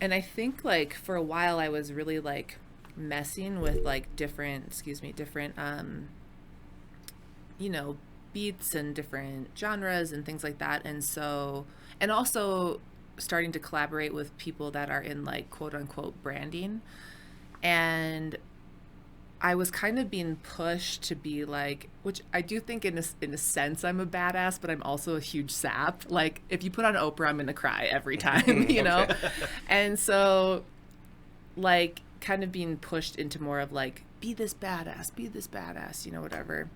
and I think like for a while I was really like messing with like different you know, beats and different genres and things like that. And so, and also starting to collaborate with people that are in like quote unquote branding. And I was kind of being pushed to be like, which I do think in a sense I'm a badass, but I'm also a huge sap. Like if you put on Oprah, I'm going to cry every time, you know? And so like kind of being pushed into more of like, be this badass, you know, whatever.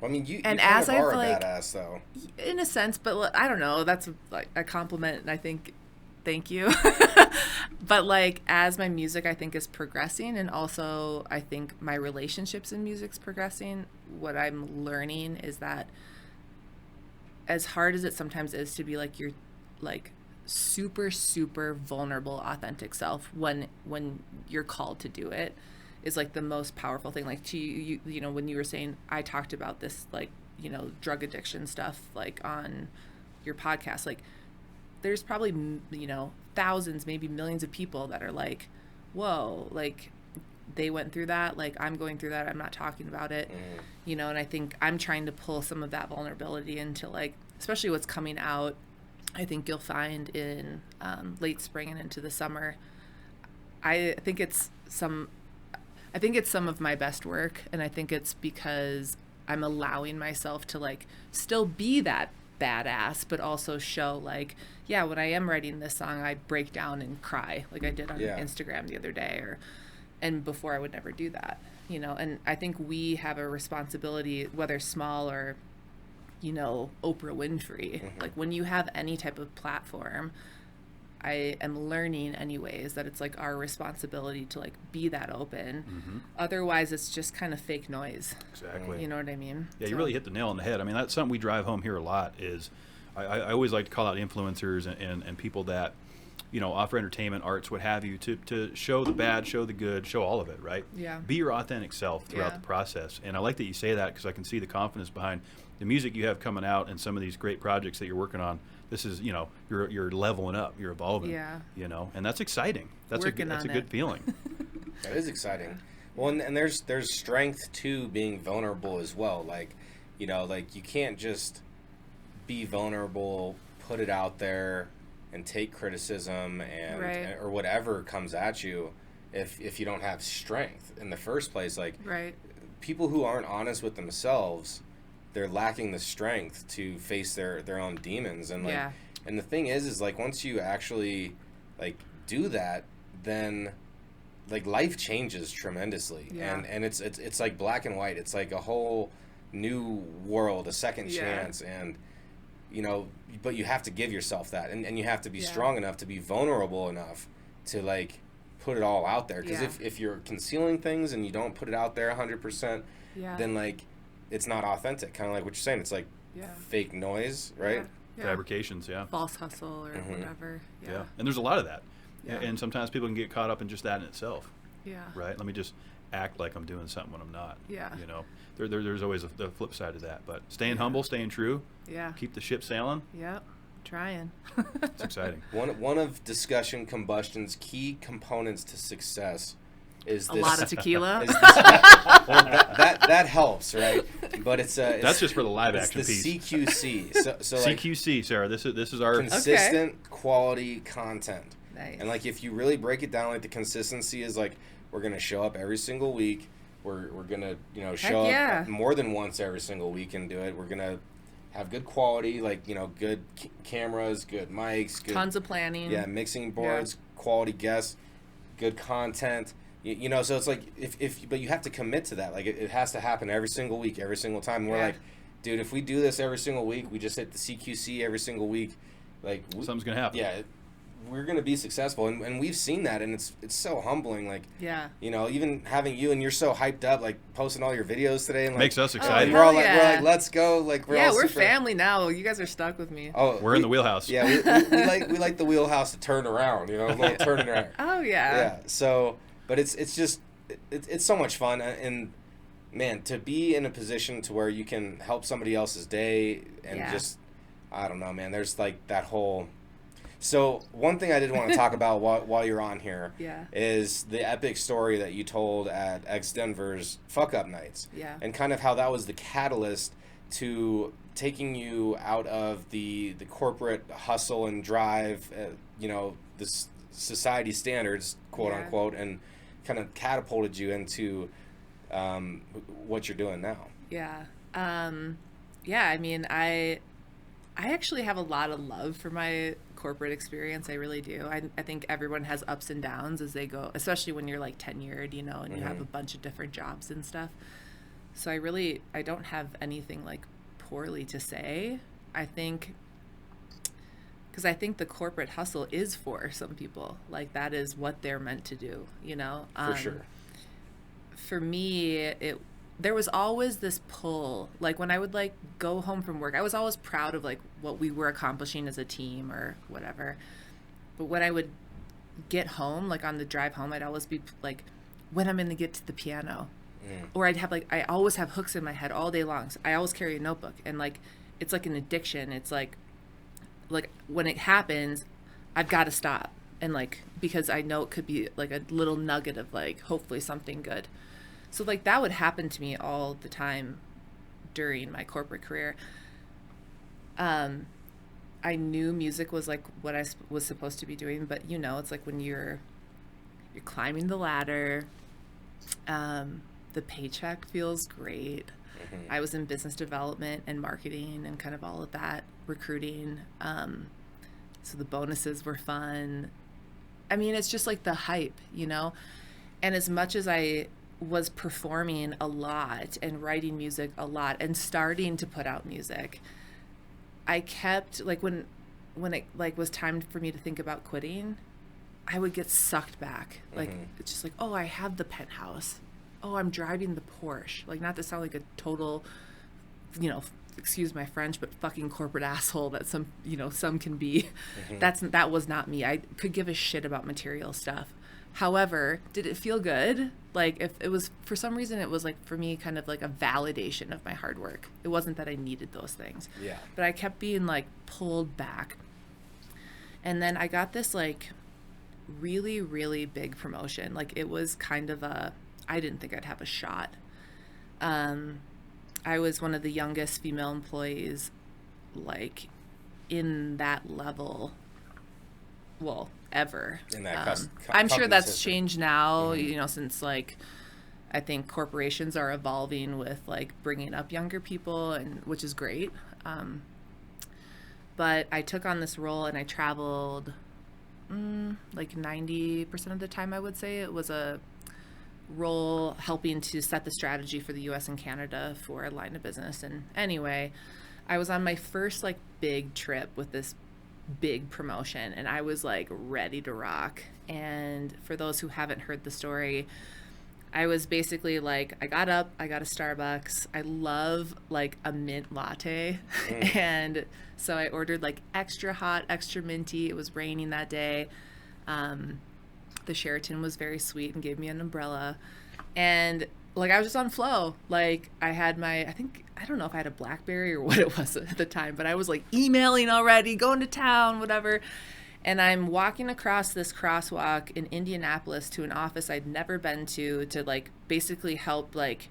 I mean, you And kind as of I are a like- badass, though. In a sense, but I don't know, that's like a compliment, and I think thank you. But like as my music I think is progressing, and also I think my relationships in music's progressing, what I'm learning is that as hard as it sometimes is to be like your like super vulnerable authentic self when you're called to do it, is like the most powerful thing. Like to you know, when you were saying I talked about this like, you know, drug addiction stuff like on your podcast, like there's probably, you know, thousands, maybe millions of people that are like, whoa, like they went through that, like I'm going through that, I'm not talking about it, you know. And I think I'm trying to pull some of that vulnerability into like, especially what's coming out, I think you'll find in late spring and into the summer. I think it's some of my best work, and I think it's because I'm allowing myself to like still be that badass, but also show like, yeah, when I am writing this song, I break down and cry like I did on Instagram the other day, and before I would never do that, you know. And I think we have a responsibility, whether small or, you know, Oprah Winfrey, like when you have any type of platform, I am learning anyways that it's like our responsibility to like be that open. Otherwise it's just kind of fake noise. Exactly. You know what I mean? Yeah, you really hit the nail on the head. I mean, that's something we drive home here a lot. Is I always like to call out influencers and people that, you know, offer entertainment, arts, what have you, to show the bad, show the good, show all of it, right? Yeah. Be your authentic self throughout Yeah. the process. And I like that you say that, because I can see the confidence behind the music you have coming out and some of these great projects that you're working on. This is, you know, you're leveling up, you're evolving. Yeah. You know, and that's exciting. That's Working a on good it. feeling. That is exciting. Well, and there's strength to being vulnerable as well. Like, you know, like you can't just be vulnerable, put it out there, and take criticism and Right. or whatever comes at you if you don't have strength in the first place. Like Right. people who aren't honest with themselves, they're lacking the strength to face their own demons. And like, Yeah. and the thing is like once you actually like do that, then like life changes tremendously. Yeah. And it's like black and white. It's like a whole new world, a second Yeah. chance. And you know, but you have to give yourself that, and you have to be Yeah. strong enough to be vulnerable enough to like put it all out there. Because Yeah. if you're concealing things and you don't put it out there 100%, Yeah. then like it's not authentic. Kind of like what you're saying. It's like fake noise, right? Yeah. Fabrications, yeah. False hustle or whatever. Yeah. And there's a lot of that. Yeah. And sometimes people can get caught up in just that in itself. Yeah. Right? Let me just act like I'm doing something when I'm not. Yeah. You know, there's always the flip side of that. But staying humble, staying true, Yeah. keep the ship sailing. Yep. Trying. It's exciting. One of Discussion Combustion's key components to success is A this. lot of tequila. is this well, that helps, right? But it's That's just for the live it's action the piece. CQC. So like CQC, Sarah. This is our consistent quality content. Nice. And like if you really break it down, like the consistency is like we're gonna show up every single week. We're gonna show up more than once every single week and do it. We're gonna have good quality, like good cameras, good mics, good Tons of planning. yeah, mixing boards, quality guests, good content. So it's like but you have to commit to that. Like it has to happen every single week, every single time. And we're like, dude, if we do this every single week, we just hit the CQC every single week, like something's gonna happen. Yeah, we're gonna be successful, and we've seen that, and it's so humbling. Like even having you, and you're so hyped up, like posting all your videos today, and like, makes us excited. we're like let's go, like we're all we're super... family now. You guys are stuck with me. Oh, we're in the wheelhouse. Yeah, we like the wheelhouse to turn around, a little turning around. Oh yeah. Yeah. So, but it's just it's so much fun, and man, to be in a position to where you can help somebody else's day, and just I don't know, man. There's like that whole. So one thing I did want to talk about while you're on here is the epic story that you told at X Denver's Fuck Up Nights. Yeah. And kind of how that was the catalyst to taking you out of the corporate hustle and drive, this society standards, quote unquote, and kind of catapulted you into what you're doing now. Yeah. I mean, I actually have a lot of love for my corporate experience. I really do. I think everyone has ups and downs as they go, especially when you're like tenured, and you have a bunch of different jobs and stuff. So I don't have anything like poorly to say. I think the corporate hustle is for some people. Like that is what they're meant to do, For sure. For me, there was always this pull. Like when I would like go home from work, I was always proud of like what we were accomplishing as a team or whatever. But when I would get home, like on the drive home, I'd always be like, when I'm going to get to the piano. Or I'd have I always have hooks in my head all day long. So I always carry a notebook, and like, it's like an addiction. It's like when it happens, I've got to stop. And like, because I know it could be like a little nugget of like, hopefully something good. So like that would happen to me all the time during my corporate career. I knew music was like what I was supposed to be doing, but it's like when you're climbing the ladder, the paycheck feels great. I was in business development and marketing and kind of all of that, recruiting. So the bonuses were fun. I mean, it's just like the hype, and as much as I was performing a lot and writing music a lot and starting to put out music, I kept like when it like was time for me to think about quitting, I would get sucked back. Like it's just like, oh, I have the penthouse. Oh, I'm driving the Porsche. Like, not to sound like a total, excuse my French, but fucking corporate asshole that some can be. That was not me. I could give a shit about material stuff. However, did it feel good? Like, if it was, for some reason, it was like, for me, kind of like a validation of my hard work. It wasn't that I needed those things. Yeah. But I kept being like pulled back. And then I got this like really, really big promotion. Like, it was kind of I didn't think I'd have a shot. I was one of the youngest female employees, like, in that level, well, ever. In that I'm sure that's history. changed now, since, like, I think corporations are evolving with, like, bringing up younger people, and which is great. But I took on this role, and I traveled, like, 90% of the time, I would say. It was a role helping to set the strategy for the US and Canada for a line of business. And anyway, I was on my first like big trip with this big promotion, and I was like ready to rock. And for those who haven't heard the story, I was basically like, I got up, I got a Starbucks. I love like a mint latte. And so I ordered like extra hot, extra minty. It was raining that day. The Sheraton was very sweet and gave me an umbrella. And like, I was just on flow. Like, I had I don't know if I had a BlackBerry or what it was at the time, but I was like emailing already, going to town, whatever. And I'm walking across this crosswalk in Indianapolis to an office I'd never been to like basically help, like,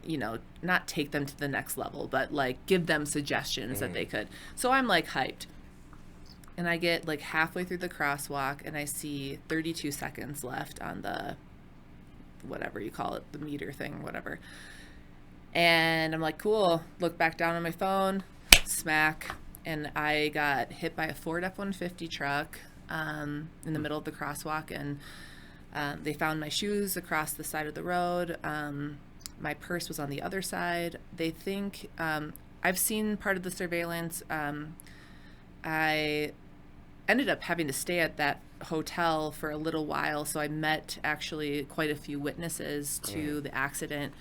you know, not take them to the next level, but like give them suggestions that they could. So I'm like hyped. And I get like halfway through the crosswalk and I see 32 seconds left on the, whatever you call it, the meter thing, whatever. And I'm like, cool. Look back down on my phone, smack. And I got hit by a Ford F-150 truck in the middle of the crosswalk, and they found my shoes across the side of the road. My purse was on the other side. They think I've seen part of the surveillance. I ended up having to stay at that hotel for a little while, so I met actually quite a few witnesses to the accident,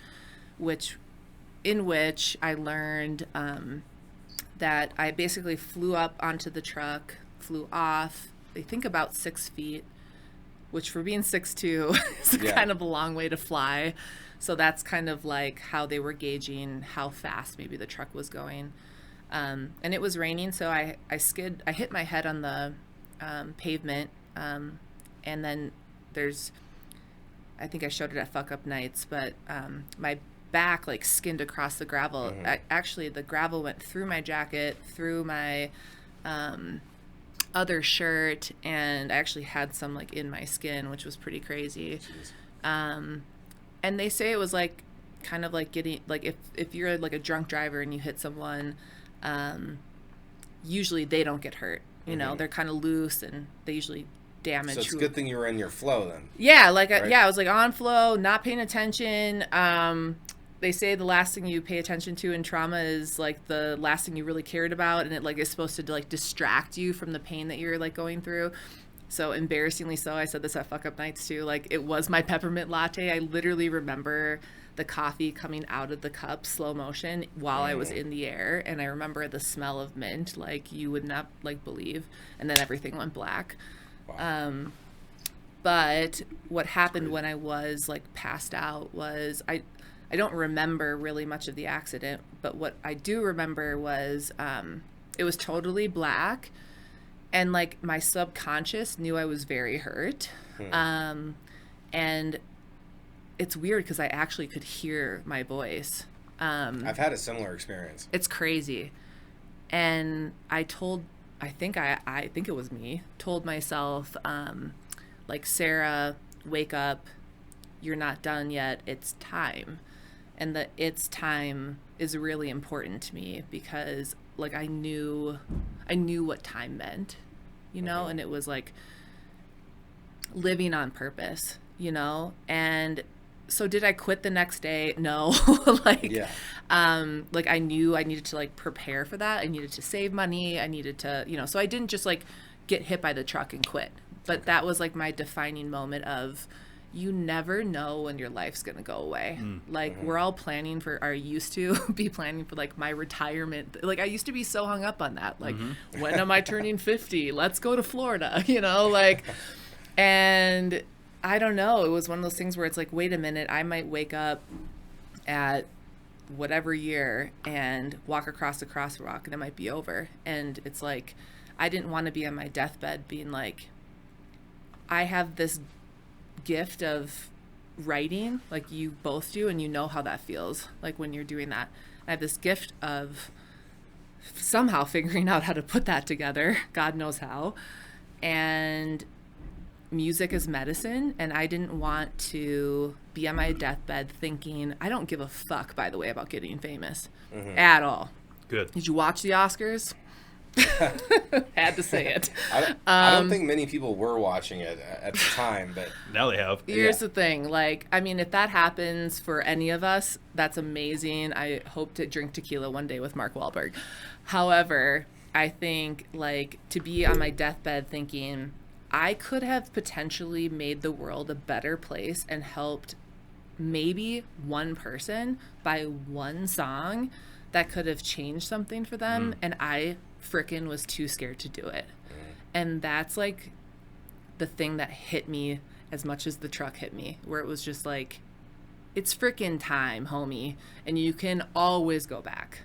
in which I learned that I basically flew up onto the truck, flew off, I think about 6 feet, which for being 6'2" is kind of a long way to fly. So that's kind of like how they were gauging how fast maybe the truck was going. And it was raining, so I hit my head on the pavement. And then I think I showed it at Fuck Up Nights, but my back like skinned across the gravel. Actually, the gravel went through my jacket, through my other shirt, and I actually had some like in my skin, which was pretty crazy. And they say it was like kind of like getting, like, if you're like a drunk driver and you hit someone, usually they don't get hurt, you know, they're kind of loose and they usually damage. So it's a good thing you were in your flow then. Yeah, like right? I was like on flow, not paying attention. They say the last thing you pay attention to in trauma is like the last thing you really cared about, and it like is supposed to like distract you from the pain that you're like going through. So embarrassingly so, I said this at Fuck Up Nights too, like it was my peppermint latte. I literally remember the coffee coming out of the cup slow motion while I was in the air, and I remember the smell of mint like you would not like believe, and then everything went black. Wow. But what happened when I was like passed out was I don't remember really much of the accident, but what I do remember was it was totally black, and like my subconscious knew I was very hurt. And it's weird because I actually could hear my voice. I've had a similar experience. It's crazy. And I think it was me, told myself, like, Sarah, wake up, you're not done yet, it's time. And the it's time is really important to me because like I knew what time meant, you know, and it was like living on purpose, you know. And so did I quit the next day? No. like I knew I needed to like prepare for that. I needed to save money. I needed to, you know, so I didn't just like get hit by the truck and quit. But that was like my defining moment of, you never know when your life's going to go away. We're all planning for, or used to be planning for like my retirement. Like I used to be so hung up on that. Like, when am I turning 50? Let's go to Florida, you know, like, and I don't know. It was one of those things where it's like, wait a minute, I might wake up at whatever year and walk across a crosswalk and it might be over. And it's like, I didn't want to be on my deathbed being like, I have this gift of writing, like you both do, and you know how that feels like when you're doing that. I have this gift of somehow figuring out how to put that together, God knows how. And music is medicine, and I didn't want to be on my deathbed thinking, I don't give a fuck, by the way, about getting famous at all. Good. Did you watch the Oscars? Had to say it. I don't think many people were watching it at the time, but now they have. Here's the thing, like, I mean, if that happens for any of us, that's amazing. I hope to drink tequila one day with Mark Wahlberg. However, I think like to be on my deathbed thinking, I could have potentially made the world a better place and helped maybe one person by one song that could have changed something for them. And I frickin' was too scared to do it. And that's like the thing that hit me as much as the truck hit me, where it was just like, it's frickin' time, homie. And you can always go back.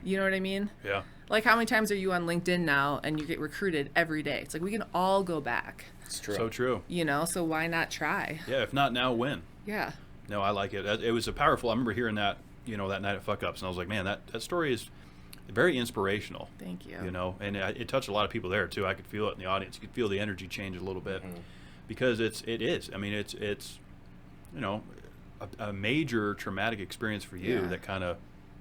You know what I mean? Yeah. Like, how many times are you on LinkedIn now and you get recruited every day? It's like, we can all go back. It's true. So true. You know, so why not try? Yeah, if not now, when? Yeah. No, I like it. It was a powerful. I remember hearing that, that night at Fuck Ups, and I was like, man, that story is very inspirational. Thank you. And it touched a lot of people there too. I could feel it in the audience. You could feel the energy change a little bit because it is. I mean, it's a major traumatic experience for you that kind of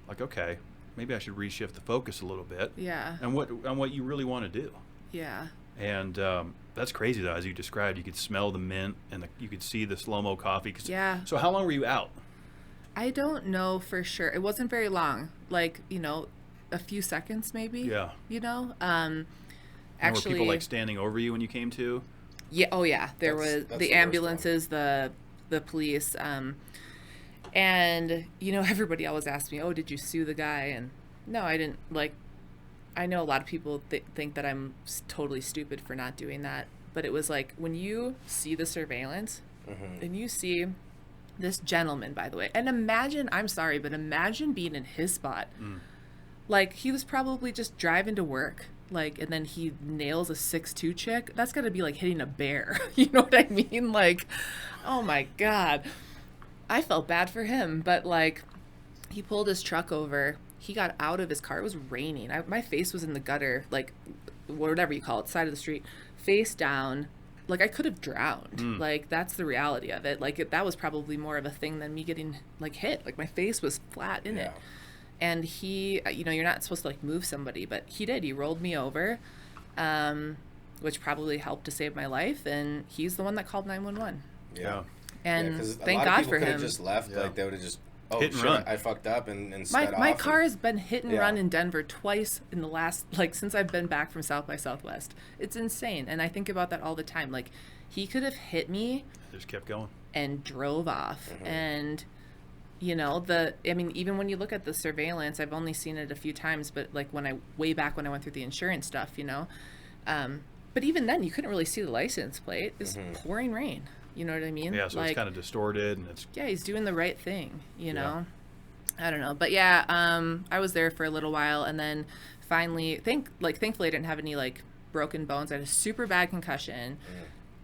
like, okay, maybe I should reshift the focus a little bit. Yeah. And what you really want to do. Yeah. And that's crazy though, as you described. You could smell the mint and you could see the slow-mo coffee. Yeah. So how long were you out? I don't know for sure. It wasn't very long. Like, a few seconds maybe. Yeah. Actually, were people like standing over you when you came to? Yeah. Oh yeah. There That's was the the worst ambulances, the police, and everybody always asks me, "Oh, did you sue the guy?" And no, I didn't. Like, I know a lot of people think that I'm totally stupid for not doing that, but it was like when you see the surveillance and you see this gentleman, by the way, and imagine, I'm sorry, but imagine being in his spot. Like, he was probably just driving to work, like, and then he nails a 6'2" chick. That's got to be like hitting a bear. You know what I mean? Like, oh my God. I felt bad for him, but like, he pulled his truck over. He got out of his car. It was raining. My face was in the gutter, like, whatever you call it, side of the street, face down. Like, I could have drowned. Like, that's the reality of it. Like, that was probably more of a thing than me getting, like, hit. Like, my face was flat in it. And he, you're not supposed to, like, move somebody, but he did. He rolled me over, which probably helped to save my life. And he's the one that called 911. Yeah. And thank a lot God of for people him. could have just left. Like, they would have just, hit and shit, run. I fucked up and sped off. My car has been hit and Yeah. run in Denver twice in the last, like, since I've been back from South by Southwest. It's insane. And I think about that all the time. Like, he could have hit me. Just kept going. And drove off. And, even when you look at the surveillance, I've only seen it a few times, but like way back when I went through the insurance stuff, but even then you couldn't really see the license plate. It's pouring rain. You know what I mean? Yeah, so it's kind of distorted and it's... Yeah, he's doing the right thing, know? I don't know. But yeah, I was there for a little while, and then finally, thankfully I didn't have any, like, broken bones. I had a super bad concussion,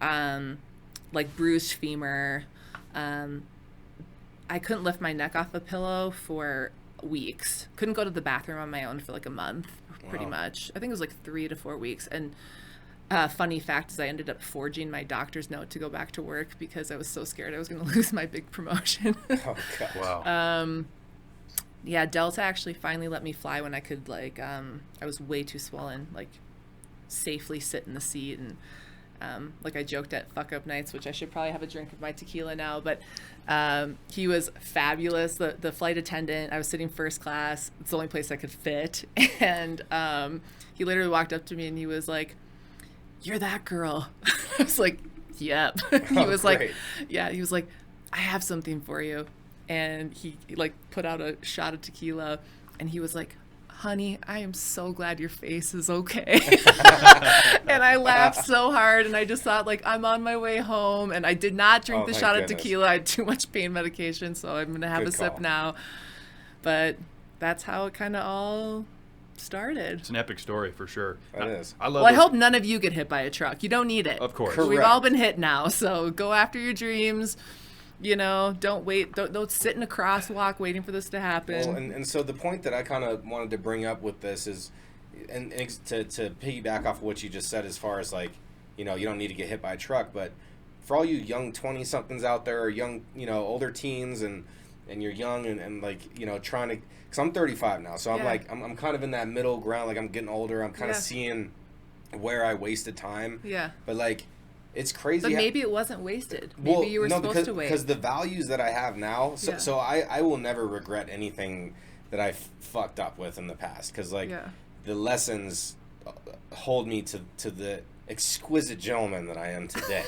like bruised femur. I couldn't lift my neck off a pillow for weeks. Couldn't go to the bathroom on my own for like a month, pretty much. I think it was like 3 to 4 weeks. And funny fact is I ended up forging my doctor's note to go back to work because I was so scared I was going to lose my big promotion. Oh, God. Wow. Yeah, Delta actually finally let me fly when I could, like, I was way too swollen, like, safely sit in the seat. And like I joked at Fuck Up Nights, which I should probably have a drink of my tequila now, but he was fabulous. The flight attendant, I was sitting first class. It's the only place I could fit. And he literally walked up to me and he was like, "You're that girl." I was like, "Yep." He was like, "Yeah." He was like, "I have something for you." And he like put out a shot of tequila and he was like, "Honey, I am so glad your face is okay." And I laughed so hard, and I just thought, like, I'm on my way home, and I did not drink the shot of tequila. I had too much pain medication, so I'm going to have a sip now. But that's how it kind of all started. It's an epic story for sure. It is. I love Well, I hope none of you get hit by a truck. You don't need it. Of course. Correct. We've all been hit now, so go after your dreams. Don't wait. Don't sit in a crosswalk waiting for this to happen. Well, and so the point that I kind of wanted to bring up with this is, and to piggyback off of what you just said as far as, like, you don't need to get hit by a truck, but for all you young 20-somethings out there, or young, older teens, and you're young and like, trying to, because I'm 35 now, so I'm like, I'm kind of in that middle ground, like I'm getting older, I'm kind of seeing where I wasted time. Yeah. But like, it's crazy. But maybe it wasn't wasted. Maybe you were supposed to wait. Because the values that I have now, so I will never regret anything that I fucked up with in the past. Because, like, the lessons hold me to the exquisite gentleman that I am today.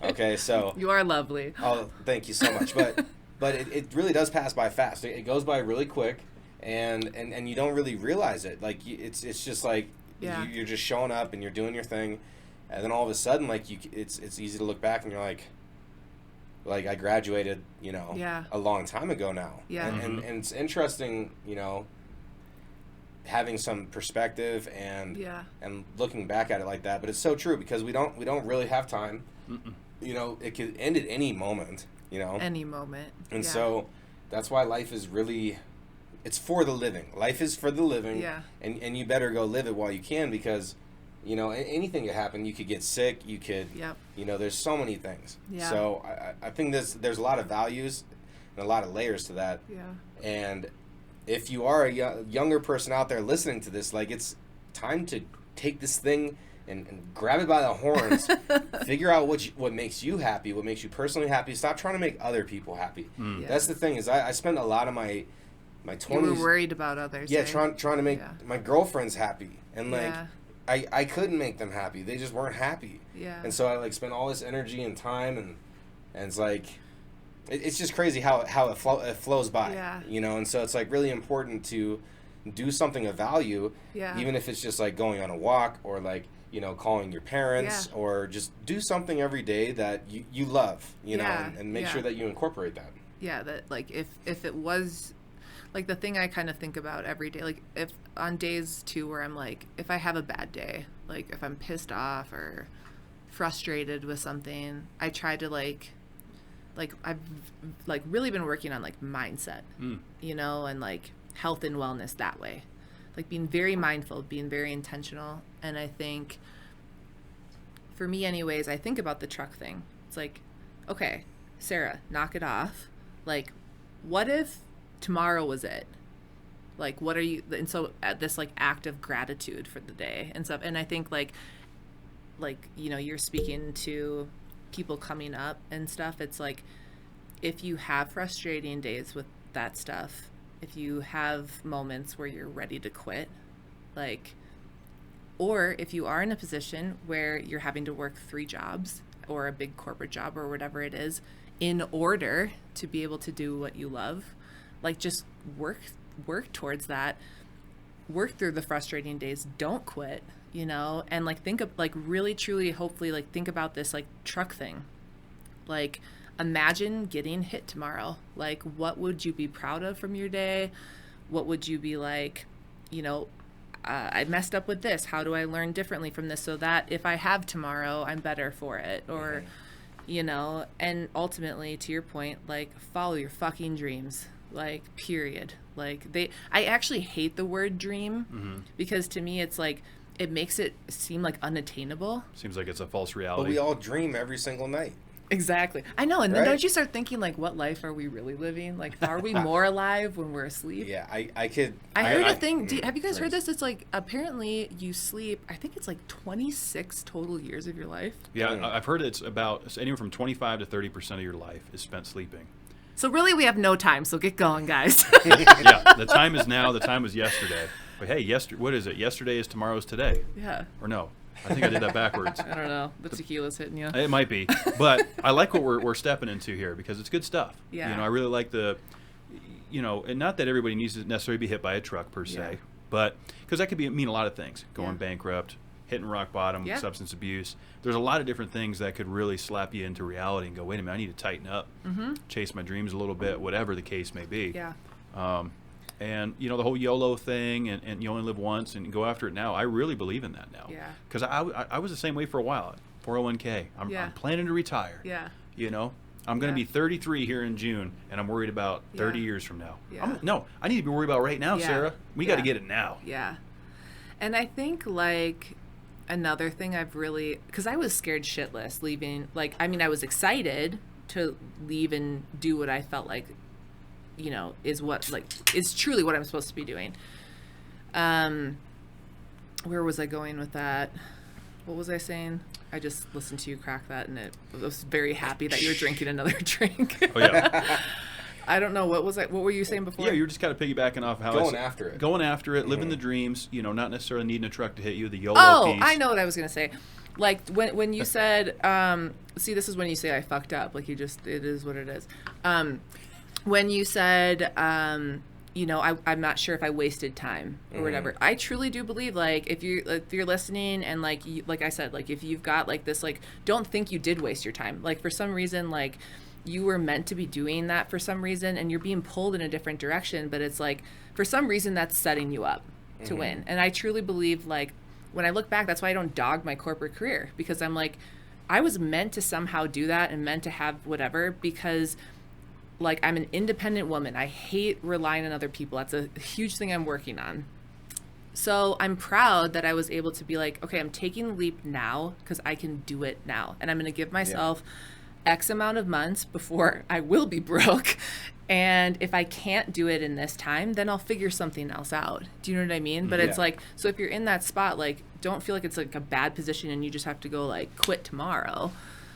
Okay, so You are lovely. oh, thank you so much. But it really does pass by fast. It goes by really quick, and you don't really realize it. Like it's just like Yeah. you're just showing up and you're doing your thing, and then all of a sudden, like it's easy to look back and you're like I graduated, Yeah. a long time ago now. Yeah. And it's interesting, having some perspective and Yeah. and looking back at it like that. But it's so true because we don't really have time. It could end at any moment. Any moment. And Yeah. so that's why life is really, it's for the living. Life is for the living. Yeah. And you better go live it while you can because, anything could happen. You could get sick. You could, Yep. there's so many things. Yeah. So I think there's a lot of values and a lot of layers to that. Yeah. And if you are a younger person out there listening to this, like it's time to take this thing and grab it by the horns, figure out what makes you happy, what makes you personally happy. Stop trying to make other people happy. Yeah. That's the thing is I spent a lot of my 20s. You were worried about others. Yeah, eh? trying to make Yeah. my girlfriends happy, and like Yeah. I couldn't make them happy. They just weren't happy. Yeah. And so I like spent all this energy and time, and it's like it's just crazy how it flows by. Yeah. And so it's like really important to do something of value, Yeah. even if it's just like going on a walk or like calling your parents Yeah. or just do something every day that you love, Yeah. and make Yeah. sure that you incorporate that. Yeah, that like if it was like the thing I kind of think about every day, like if on days too where I'm like, if I have a bad day, like if I'm pissed off or frustrated with something, I try to like I've like really been working on like mindset, and like health and wellness that way, like being very mindful, being very intentional. And I think for me anyways, I think about the truck thing. It's like, okay, Sarah, knock it off. Like, what if tomorrow was it? Like, what are you, and so this like act of gratitude for the day and stuff. And I think like you're speaking to people coming up and stuff. It's like, if you have frustrating days with that stuff, if you have moments where you're ready to quit, like, or if you are in a position where you're having to work 3 jobs or a big corporate job or whatever it is in order to be able to do what you love, like just work towards that, work through the frustrating days, don't quit, and like think of like really truly hopefully like think about this like truck thing. Like imagine getting hit tomorrow. Like what would you be proud of from your day? What would you be like, I messed up with this. How do I learn differently from this so that if I have tomorrow, I'm better for it? Or, and ultimately, to your point, like, follow your fucking dreams. Like, period. Like, I actually hate the word dream because to me, it's like, it makes it seem like unattainable. Seems like it's a false But reality. we all dream every single night. Exactly. I know. And then Right? don't you start thinking, like, what life are we really living? Like, are we more alive when we're asleep? Yeah, I could. I heard a thing. Have you guys heard Nice. this? It's like apparently you sleep. I think it's like 26 total years of your life. Yeah, I've heard it's about anywhere from 25 to 30% of your life is spent sleeping. So really, we have no time. So get going, guys. Yeah, the time is now. The time was yesterday. But hey, what is it? Yesterday is tomorrow's today. Yeah. Or no? I think I did that backwards. I don't know. The tequila's hitting you. It might be, but I like what we're stepping into here because it's good stuff. Yeah. I really like and not that everybody needs to necessarily be hit by a truck per se, Yeah. but because that could mean a lot of things: going Yeah. bankrupt, hitting rock bottom, Yeah. substance abuse. There's a lot of different things that could really slap you into reality and go, wait a minute, I need to tighten up, chase my dreams a little bit, whatever the case may be. Yeah. And the whole YOLO thing and you only live once and go after it now. I really believe in that now. Yeah. Because I was the same way for a while. 401k. I'm planning to retire. Yeah. I'm going to Yeah. be 33 here in June, and I'm worried about 30 Yeah. years from now. Yeah. No, I need to be worried about right now, Yeah. Sarah. We got to Yeah. get it now. Yeah. And I think like another thing I've really, because I was scared shitless leaving. Like, I mean, I was excited to leave and do what I felt like, is truly what I'm supposed to be doing. Where was I going with that? What was I saying? I just listened to you crack that, and I was very happy that you were drinking another drink. Oh, yeah. I don't know. What were you saying before? Yeah, you're just kind of piggybacking off how Going after it. Going after it, living the dreams, not necessarily needing a truck to hit you, the YOLO piece. I know what I was going to say. Like, when you said, see, this is when you say I fucked up. Like, it is what it is. When you said, I'm not sure if I wasted time or whatever. I truly do believe, like, if you're listening and, like, like I said, like, if you've got, like, this, like, don't think you did waste your time. Like, for some reason, like, you were meant to be doing that for some reason, and you're being pulled in a different direction, but it's, like, for some reason, that's setting you up to win. And I truly believe, like, when I look back, that's why I don't dog my corporate career, because I'm like, I was meant to somehow do that and meant to have whatever, because, like, I'm an independent woman. I hate relying on other people. That's a huge thing I'm working on. So I'm proud that I was able to be like, okay, I'm taking the leap now because I can do it now. And I'm going to give myself X amount of months before I will be broke. And if I can't do it in this time, then I'll figure something else out. Do you know what I mean? But it's like, so if you're in that spot, like, don't feel like it's like a bad position and you just have to go like quit tomorrow.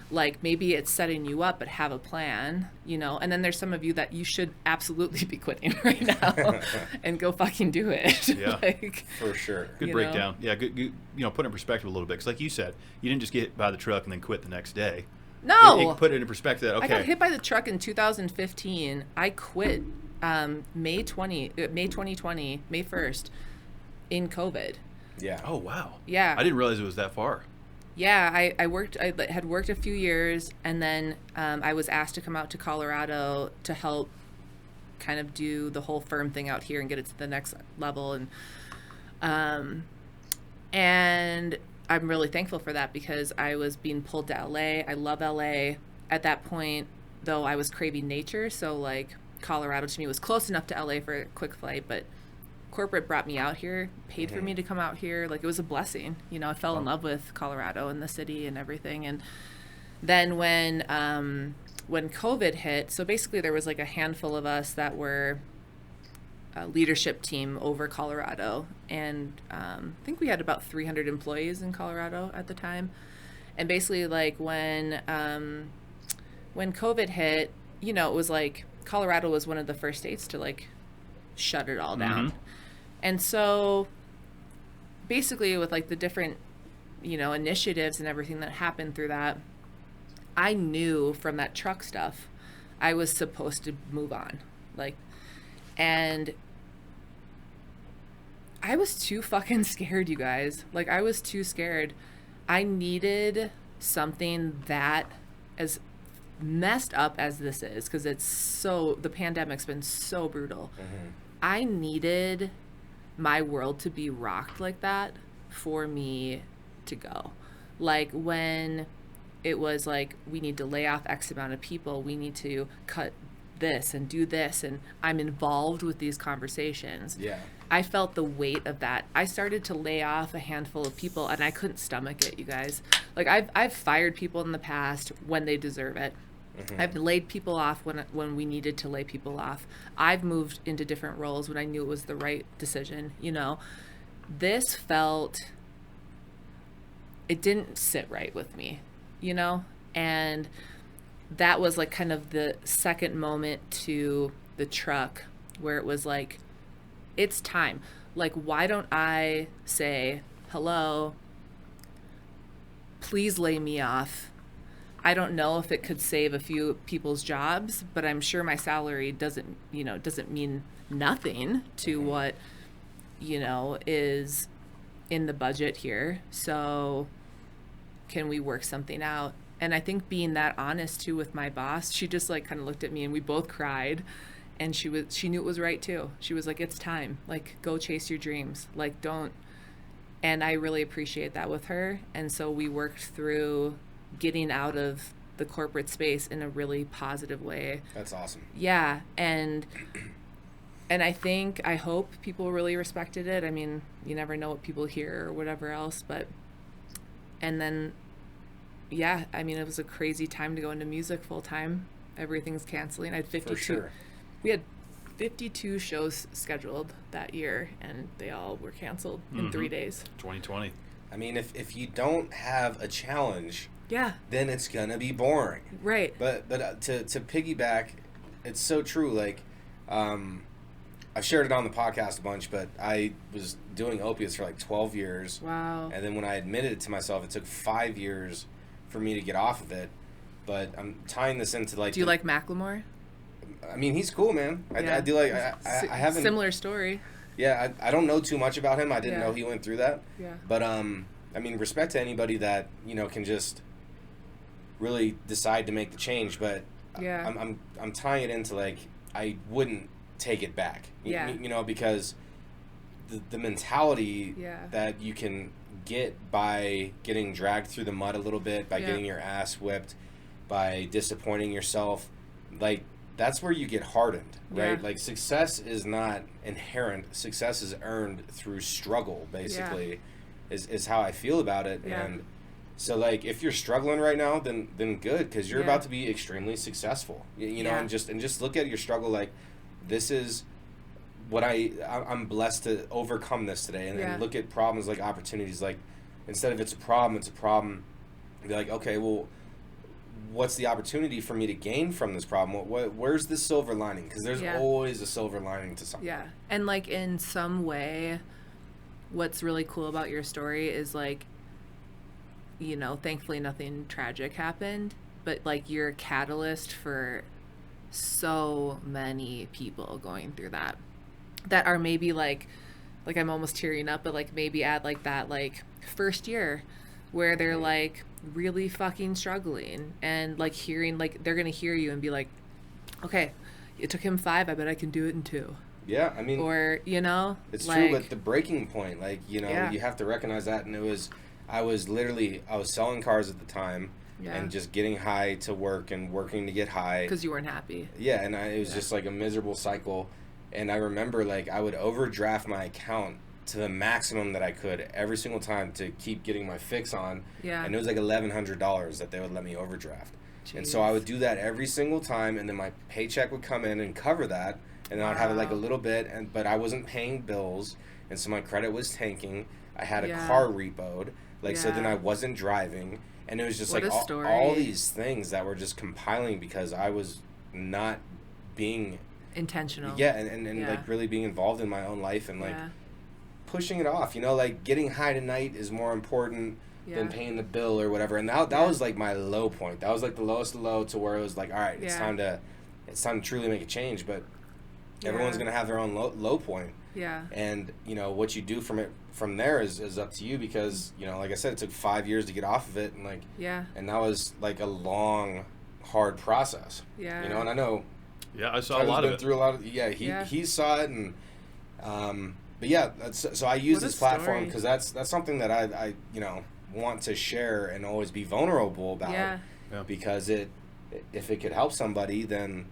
Like, maybe it's setting you up, but have a plan, And then there's some of you that you should absolutely be quitting right now and go fucking do it. Yeah, like, for sure. Good breakdown. Yeah, good. Put it in perspective a little bit. Because like you said, you didn't just get hit by the truck and then quit the next day. No. It put it in perspective. Okay. I got hit by the truck in 2015. I quit May 2020, May 1st, in COVID. Yeah. Oh, wow. Yeah. I didn't realize it was that far. Yeah, I had worked a few years, and then I was asked to come out to Colorado to help kind of do the whole firm thing out here and get it to the next level. And I'm really thankful for that, because I was being pulled to LA. I love LA. At that point, though, I was craving nature, so like Colorado to me was close enough to LA for a quick flight, but corporate brought me out here, paid for me to come out here. Like, it was a blessing. I fell in love with Colorado and the city and everything. And then when COVID hit, so basically there was like a handful of us that were a leadership team over Colorado. And I think we had about 300 employees in Colorado at the time. And basically, like, when COVID hit, it was like Colorado was one of the first states to like shut it all down. And so basically with like the different, initiatives and everything that happened through that, I knew from that truck stuff, I was supposed to move on. Like, and I was too fucking scared, you guys. Like, I was too scared. I needed something that, as messed up as this is, because the pandemic's been so brutal. I needed my world to be rocked like that for me to go. Like, when it was like, we need to lay off X amount of people, we need to cut this and do this, and I'm involved with these conversations. Yeah. I felt the weight of that. I started to lay off a handful of people, and I couldn't stomach it, you guys. Like, I've fired people in the past when they deserve it. I've laid people off when we needed to lay people off. I've moved into different roles when I knew it was the right decision, This it didn't sit right with me, And that was like kind of the second moment to the truck where it was like, it's time. Like, why don't I say, hello, please lay me off. I don't know if it could save a few people's jobs, but I'm sure my salary doesn't mean nothing to what, is in the budget here. So can we work something out? And I think being that honest too with my boss, she just like kind of looked at me and we both cried, and she knew it was right too. She was like, it's time, like, go chase your dreams, like, don't. And I really appreciate that with her. And so we worked through getting out of the corporate space in a really positive way. That's awesome. Yeah. And I hope people really respected it. I mean, you never know what people hear or whatever else, and then, yeah, I mean, it was a crazy time to go into music full time. Everything's canceling. I had 52. For sure. We had 52 shows scheduled that year, and they all were canceled in 3 days. 2020. I mean, if you don't have a challenge, yeah, then it's gonna be boring. Right. But to piggyback it's so true. Like, I've shared it on the podcast a bunch, but I was doing opiates for like 12 years. Wow. And then when I admitted it to myself, it took 5 years for me to get off of it. But I'm tying this into like. Do you like Macklemore? I mean, he's cool, man. Yeah. I do like. I haven't. Similar story. Yeah, I don't know too much about him. I didn't Yeah. know he went through that. Yeah. But I mean, respect to anybody that can just really decide to make the change. But Yeah. I'm tying it into like I wouldn't take it back. Yeah. Because the mentality Yeah. that you can get by getting dragged through the mud a little bit, by Yeah. getting your ass whipped, by disappointing yourself, like that's where you get hardened, right? Yeah. Like success is not inherent. Success is earned through struggle, basically, is how I feel about it. Yeah. And so like if you're struggling right now, then good, because you're Yeah. about to be extremely successful. You know, Yeah. and just look at your struggle like this is what I'm blessed to overcome this today, and, Yeah. and look at problems like opportunities. Like instead of it's a problem. Be like, okay, well, what's the opportunity for me to gain from this problem? Where's the silver lining? Because there's Yeah. always a silver lining to something. Yeah. And like in some way, what's really cool about your story is like, thankfully nothing tragic happened, but like you're a catalyst for so many people going through that are maybe like I'm almost tearing up, but like maybe at like that like first year where they're like really fucking struggling, and like hearing like they're gonna hear you and be like, okay, it took him 5, I bet I can do it in 2. Yeah, I mean, Or it's like, true, but the breaking point, like Yeah. you have to recognize that. And I was selling cars at the time, Yeah. and just getting high to work and working to get high. because you weren't happy. Yeah, and it was just like a miserable cycle. And I remember like I would overdraft my account to the maximum that I could every single time to keep getting my fix on. Yeah. And it was like $1,100 that they would let me overdraft. And so Jeez. I would do that every single time, and then my paycheck would come in and cover that, and then I'd have it like a Wow. little bit, but I wasn't paying bills, and so my credit was tanking. I had a Yeah. car repoed, so then Yeah. I wasn't driving, and it was just What like a all story. these things that were just compiling because I was not being Intentional. and Yeah. like really being involved in my own life and like Yeah. pushing it off, like getting high tonight is more important than Yeah. paying the bill or whatever. And that Yeah. was like my low point. That was like the lowest of low, to where it was like, all right, it's Yeah. time to truly make a change. But everyone's Yeah. gonna have their own low point. Yeah. And what you do from there is up to you, because like I said, it took 5 years to get off of it, and like Yeah. and that was like a long, hard process. Yeah. And I know Yeah, I saw a Tyler's lot been of it. through a lot of Yeah. he saw it. And but yeah, so I use What a this platform story. because that's something that I want to share and always be vulnerable about. Yeah. Yeah. Because if it could help somebody, then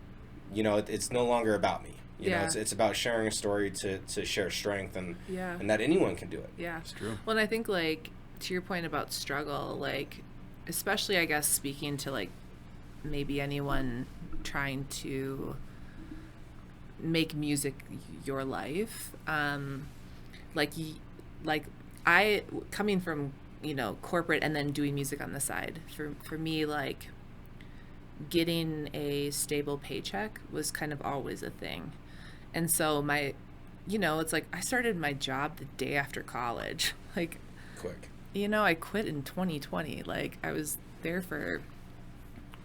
it's no longer about me. Yeah. It's about sharing a story to share strength, and Yeah. and that anyone can do it. Yeah. It's true. Well, and I think like to your point about struggle, like especially I guess speaking to like maybe anyone trying to make music your life, like I coming from corporate and then doing music on the side, for me, like getting a stable paycheck was kind of always a thing. And so it's like I started my job the day after college. Like, Quick. I quit in 2020. Like, I was there for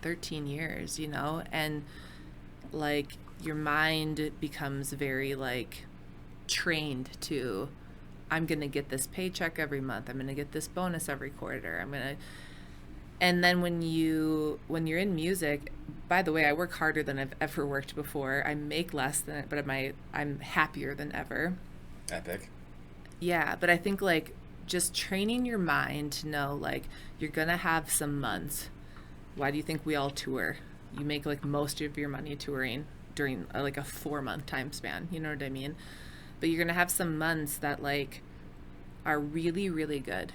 13 years, and like your mind becomes very like trained to, I'm going to get this paycheck every month. I'm going to get this bonus every quarter. And then when you're in music, by the way, I work harder than I've ever worked before. I make less than it, but I'm happier than ever. Epic. Yeah, but I think like just training your mind to know like you're going to have some months. Why do you think we all tour? You make like most of your money touring during like a 4-month time span. You know what I mean? But you're going to have some months that like are really, really good.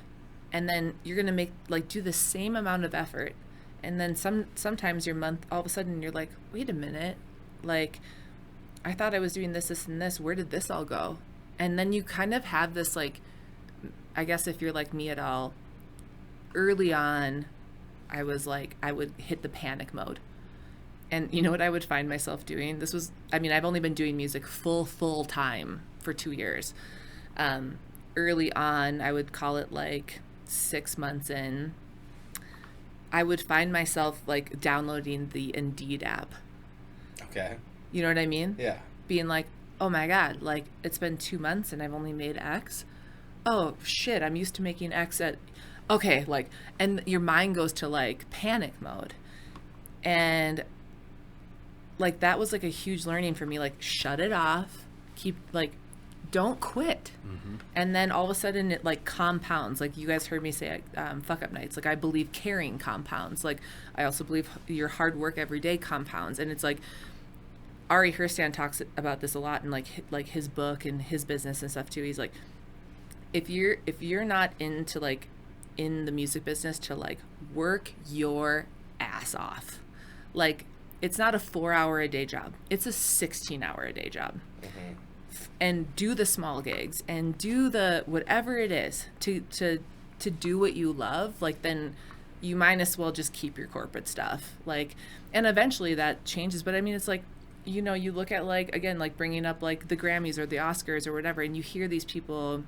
And then you're going to make like do the same amount of effort. And then sometimes your month, all of a sudden you're like, wait a minute, like I thought I was doing this, and this. Where did this all go? And then you kind of have this like, I guess if you're like me at all, early on, I was like, I would hit the panic mode. And you know what I would find myself doing? I've only been doing music full time for 2 years. Early on, I would call it like 6 months in, I would find myself like downloading the Indeed app. Okay. You know what I mean? Yeah. Being like, oh my God, like it's been 2 months and I've only made X. Oh shit, I'm used to making X okay, like, and your mind goes to like panic mode. And like that was like a huge learning for me, like shut it off, don't quit. Mm-hmm. And then all of a sudden it like compounds. Like you guys heard me say fuck up nights. Like I believe caring compounds. Like I also believe your hard work every day compounds. And it's like Ari Herstand talks about this a lot in like his book and his business and stuff too. He's like, if you're not into like in the music business to like work your ass off, like it's not a 4-hour a day job, it's a 16-hour a day job. Mm-hmm. And do the small gigs and do the whatever it is to do what you love, like then you might as well just keep your corporate stuff, like, and eventually that changes. But I mean, it's like, you know, you look at like, again, like bringing up like the Grammys or the Oscars or whatever, and you hear these people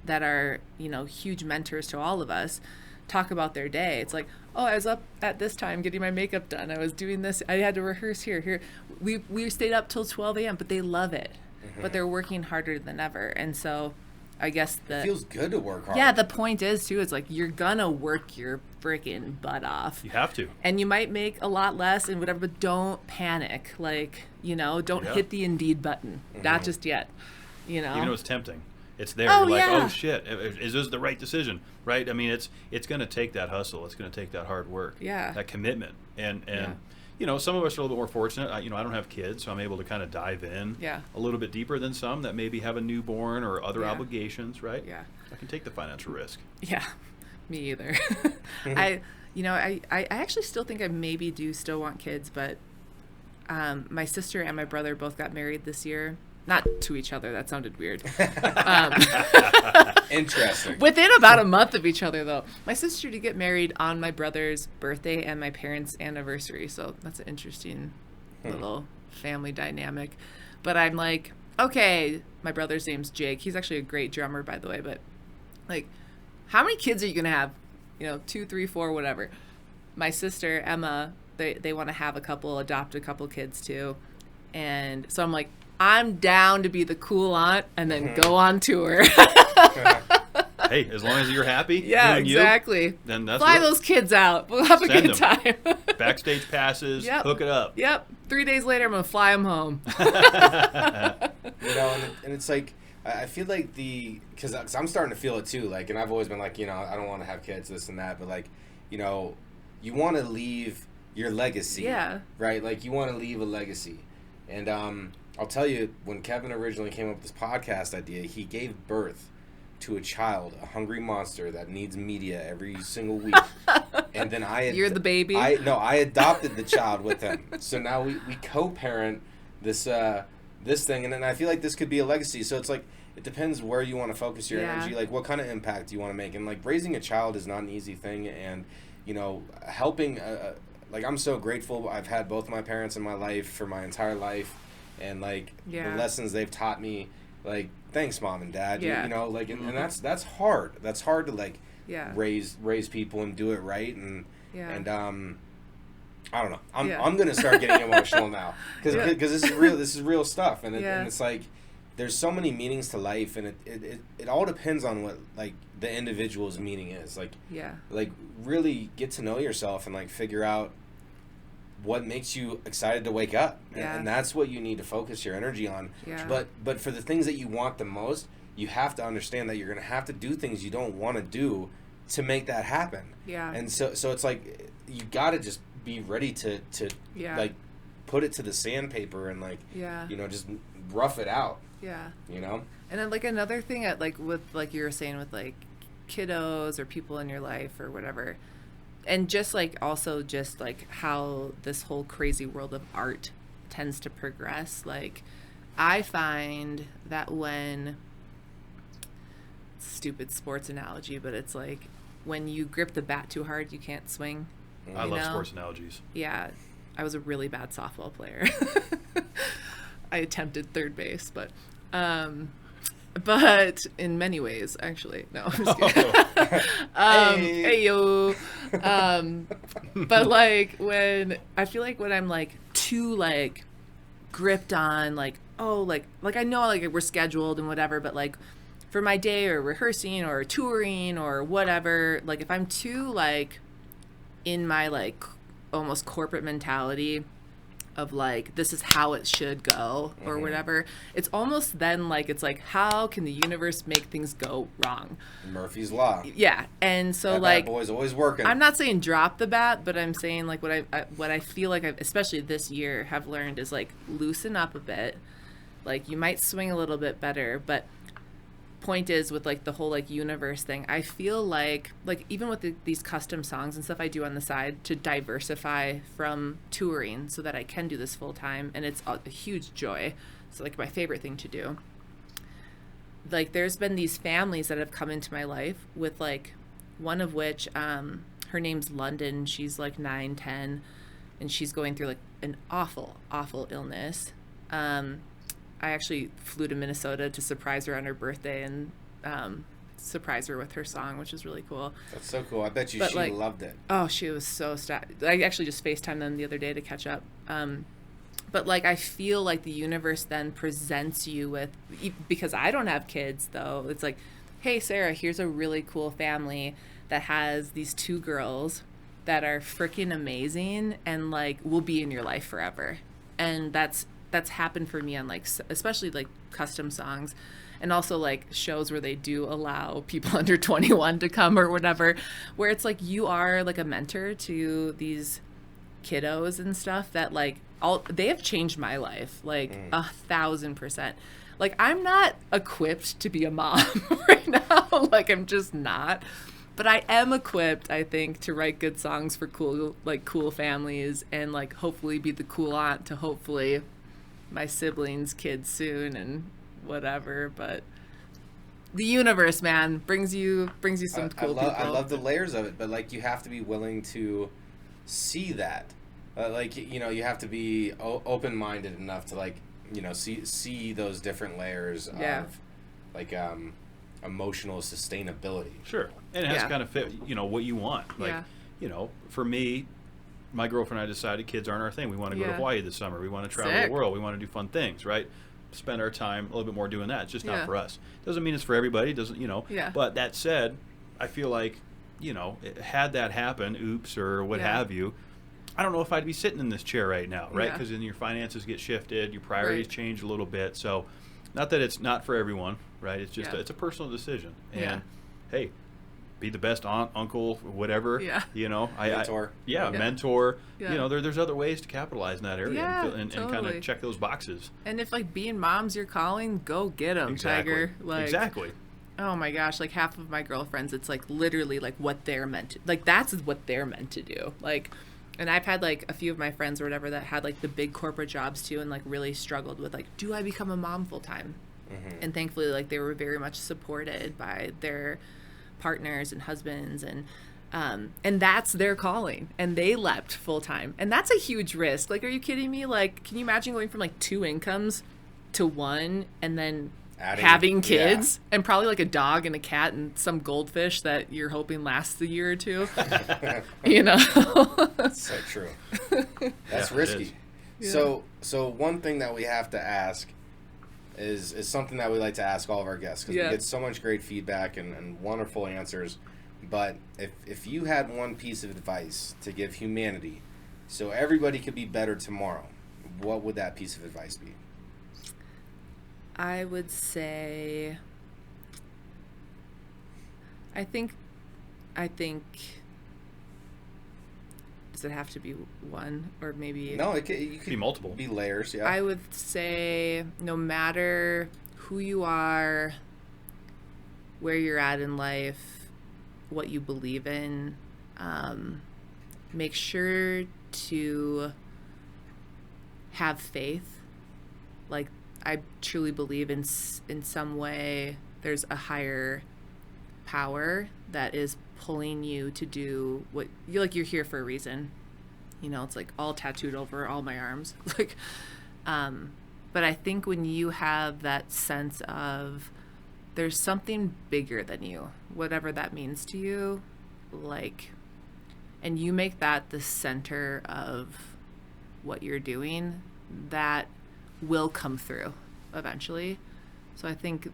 that are, you know, huge mentors to all of us talk about their day. It's like, oh, I was up at this time getting my makeup done, I was doing this, I had to rehearse here, we stayed up till 12 a.m. but they love it. Mm-hmm. But they're working harder than ever. And so I guess it feels good to work hard. Yeah, the point is too, it's like you're gonna work your freaking butt off. You have to. And you might make a lot less and whatever, but don't panic. Like, you know, don't hit the Indeed button. Mm-hmm. Not just yet. You know. Even though it's tempting. It's there. Oh, You're like, yeah. oh shit, is this the right decision? Right? I mean, it's going to take that hustle. It's going to take that hard work. Yeah. That commitment. And Yeah. you know, some of us are a little bit more fortunate. I don't have kids, so I'm able to kind of dive in a little bit deepper than some that maybe have a newborn or other obligations, right? Yeah. I can take the financial risk. Yeah. Me either. I actually still think I maybe do still want kids, but my sister and my brother both got married this year. Not to each other. That sounded weird. Interesting. Within about a month of each other, though. My sister did get married on my brother's birthday and my parents' anniversary. So that's an interesting little family dynamic. But I'm like, okay, my brother's name's Jake. He's actually a great drummer, by the way. But, like, how many kids are you going to have? You know, 2, 3, 4, whatever. My sister, Emma, they want to have a couple, adopt a couple kids, too. And so I'm like, I'm down to be the cool aunt and then go on tour. Hey, as long as you're happy, Yeah, doing exactly. You, then that's Fly what- those kids out. We'll have a Send good time. Backstage passes, Yep. hook it up. Yep. 3 days later, I'm going to fly them home. You know, and it's like, I feel like because I'm starting to feel it too, like, and I've always been like, you know, I don't want to have kids, this and that, but like, you know, you want to leave your legacy. Yeah. Right? Like, you want to leave a legacy. And I'll tell you, when Kevin originally came up with this podcast idea, he gave birth to a child, a hungry monster that needs media every single week. And then You're the baby? I adopted the child with him. So now we co-parent this thing, and then I feel like this could be a legacy. So it's like, it depends where you want to focus your energy, like what kind of impact you want to make. And like raising a child is not an easy thing, and you know, helping like I'm so grateful I've had both my parents in my life for my entire life, and like the lessons they've taught me, like thanks mom and dad. You know, like and that's hard. That's hard to like raise people and do it right, and I don't know. I'm gonna start getting emotional now because this is real stuff, and it's like there's so many meanings to life, and it all depends on what like the individual's meaning is. Like really get to know yourself and like figure out what makes you excited to wake up, and that's what you need to focus your energy on. But for the things that you want the most, you have to understand that you're gonna have to do things you don't want to do to make that happen. And so it's like you gotta just be ready to like put it to the sandpaper and like you know, just rough it out. You know. And then like another thing at like with like you were saying with like kiddos or people in your life or whatever, and just like also just like how this whole crazy world of art tends to progress. Like I find that when, stupid sports analogy, but it's like when you grip the bat too hard, you can't swing. I love sports analogies. Yeah. I was a really bad softball player. I attempted third base, but in many ways, actually, no, I'm just kidding. Hey yo. But like when I feel like when I'm like too like gripped on like, oh, like I know like we're scheduled and whatever, but like for my day or rehearsing or touring or whatever, like if I'm too like in my like almost corporate mentality of like this is how it should go or whatever, it's almost then like it's like how can the universe make things go wrong? Murphy's Law. Yeah. And so That like bad boy's always working. I'm not saying drop the bat, but I'm saying like what I feel like I've, especially this year, have learned is like loosen up a bit. Like you might swing a little bit better, but point is with like the whole like universe thing, I feel like even with these custom songs and stuff I do on the side to diversify from touring so that I can do this full time, and it's a huge joy. It's like my favorite thing to do. Like there's been these families that have come into my life with like one of which her name's London. She's like 9-10 and she's going through like an awful illness. I actually flew to Minnesota to surprise her on her birthday and surprise her with her song, which is really cool. That's so cool. I bet you she loved it. Oh, she was so I actually just FaceTimed them the other day to catch up. But like I feel like the universe then presents you with, because I don't have kids though, it's like, hey Sarah, here's a really cool family that has these 2 girls that are freaking amazing and like will be in your life forever. And that's happened for me on like especially like custom songs and also like shows where they do allow people under 21 to come or whatever, where it's like you are like a mentor to these kiddos and stuff that like they have changed my life like 1,000%. Like I'm not equipped to be a mom right now. Like I'm just not, but I am equipped, I think, to write good songs for cool families and like hopefully be the cool aunt to hopefully my siblings' kids soon and whatever. But the universe, man, brings you some cool people. I love the layers of it, but like you have to be willing to see that. Like you know, you have to be open-minded enough to like you know see those different layers of like emotional sustainability. Sure, and it has to kind of fit you know what you want. Like you know, for me, my girlfriend and I decided kids aren't our thing. We want to go to Hawaii this summer. We want to travel the world. We want to do fun things, right? Spend our time a little bit more doing that. It's just not for us. Doesn't mean it's for everybody. Doesn't, you know. Yeah. But that said, I feel like, you know, had that happen, oops, or what have you, I don't know if I'd be sitting in this chair right now, right? Because then your finances get shifted, your priorities change a little bit. So, not that it's not for everyone, right? It's just it's a personal decision. And hey, be the best aunt, uncle, whatever. Yeah. You know, mentor. Mentor. Yeah. You know, there's other ways to capitalize in that area and kind of check those boxes. And if like being mom's your calling, go get them, Tiger. Like, exactly. Oh my gosh, like half of my girlfriends, it's like literally like what they're meant to, like that's what they're meant to do. Like, and I've had like a few of my friends or whatever that had like the big corporate jobs too and like really struggled with like, do I become a mom full time? And thankfully like they were very much supported by their partners and husbands and that's their calling and they leapt full time, and that's a huge risk. Like, are you kidding me? Like, can you imagine going from like 2 incomes to 1 and then having kids and probably like a dog and a cat and some goldfish that you're hoping lasts a year or 2? You know. That's so true. That's risky. So one thing that we have to ask is something that we like to ask all of our guests because we get so much great feedback and wonderful answers. But if you had one piece of advice to give humanity so everybody could be better tomorrow, what would that piece of advice be? I would say I think does it have to be one or maybe no, you could be multiple. Be layers, yeah. I would say no matter who you are, where you're at in life, what you believe in, make sure to have faith. Like, I truly believe in some way there's a higher power that is pulling you to do what you're here for a reason. You know, it's like all tattooed over all my arms. Like, but I think when you have that sense of there's something bigger than you, whatever that means to you, like, and you make that the center of what you're doing, that will come through eventually. So I think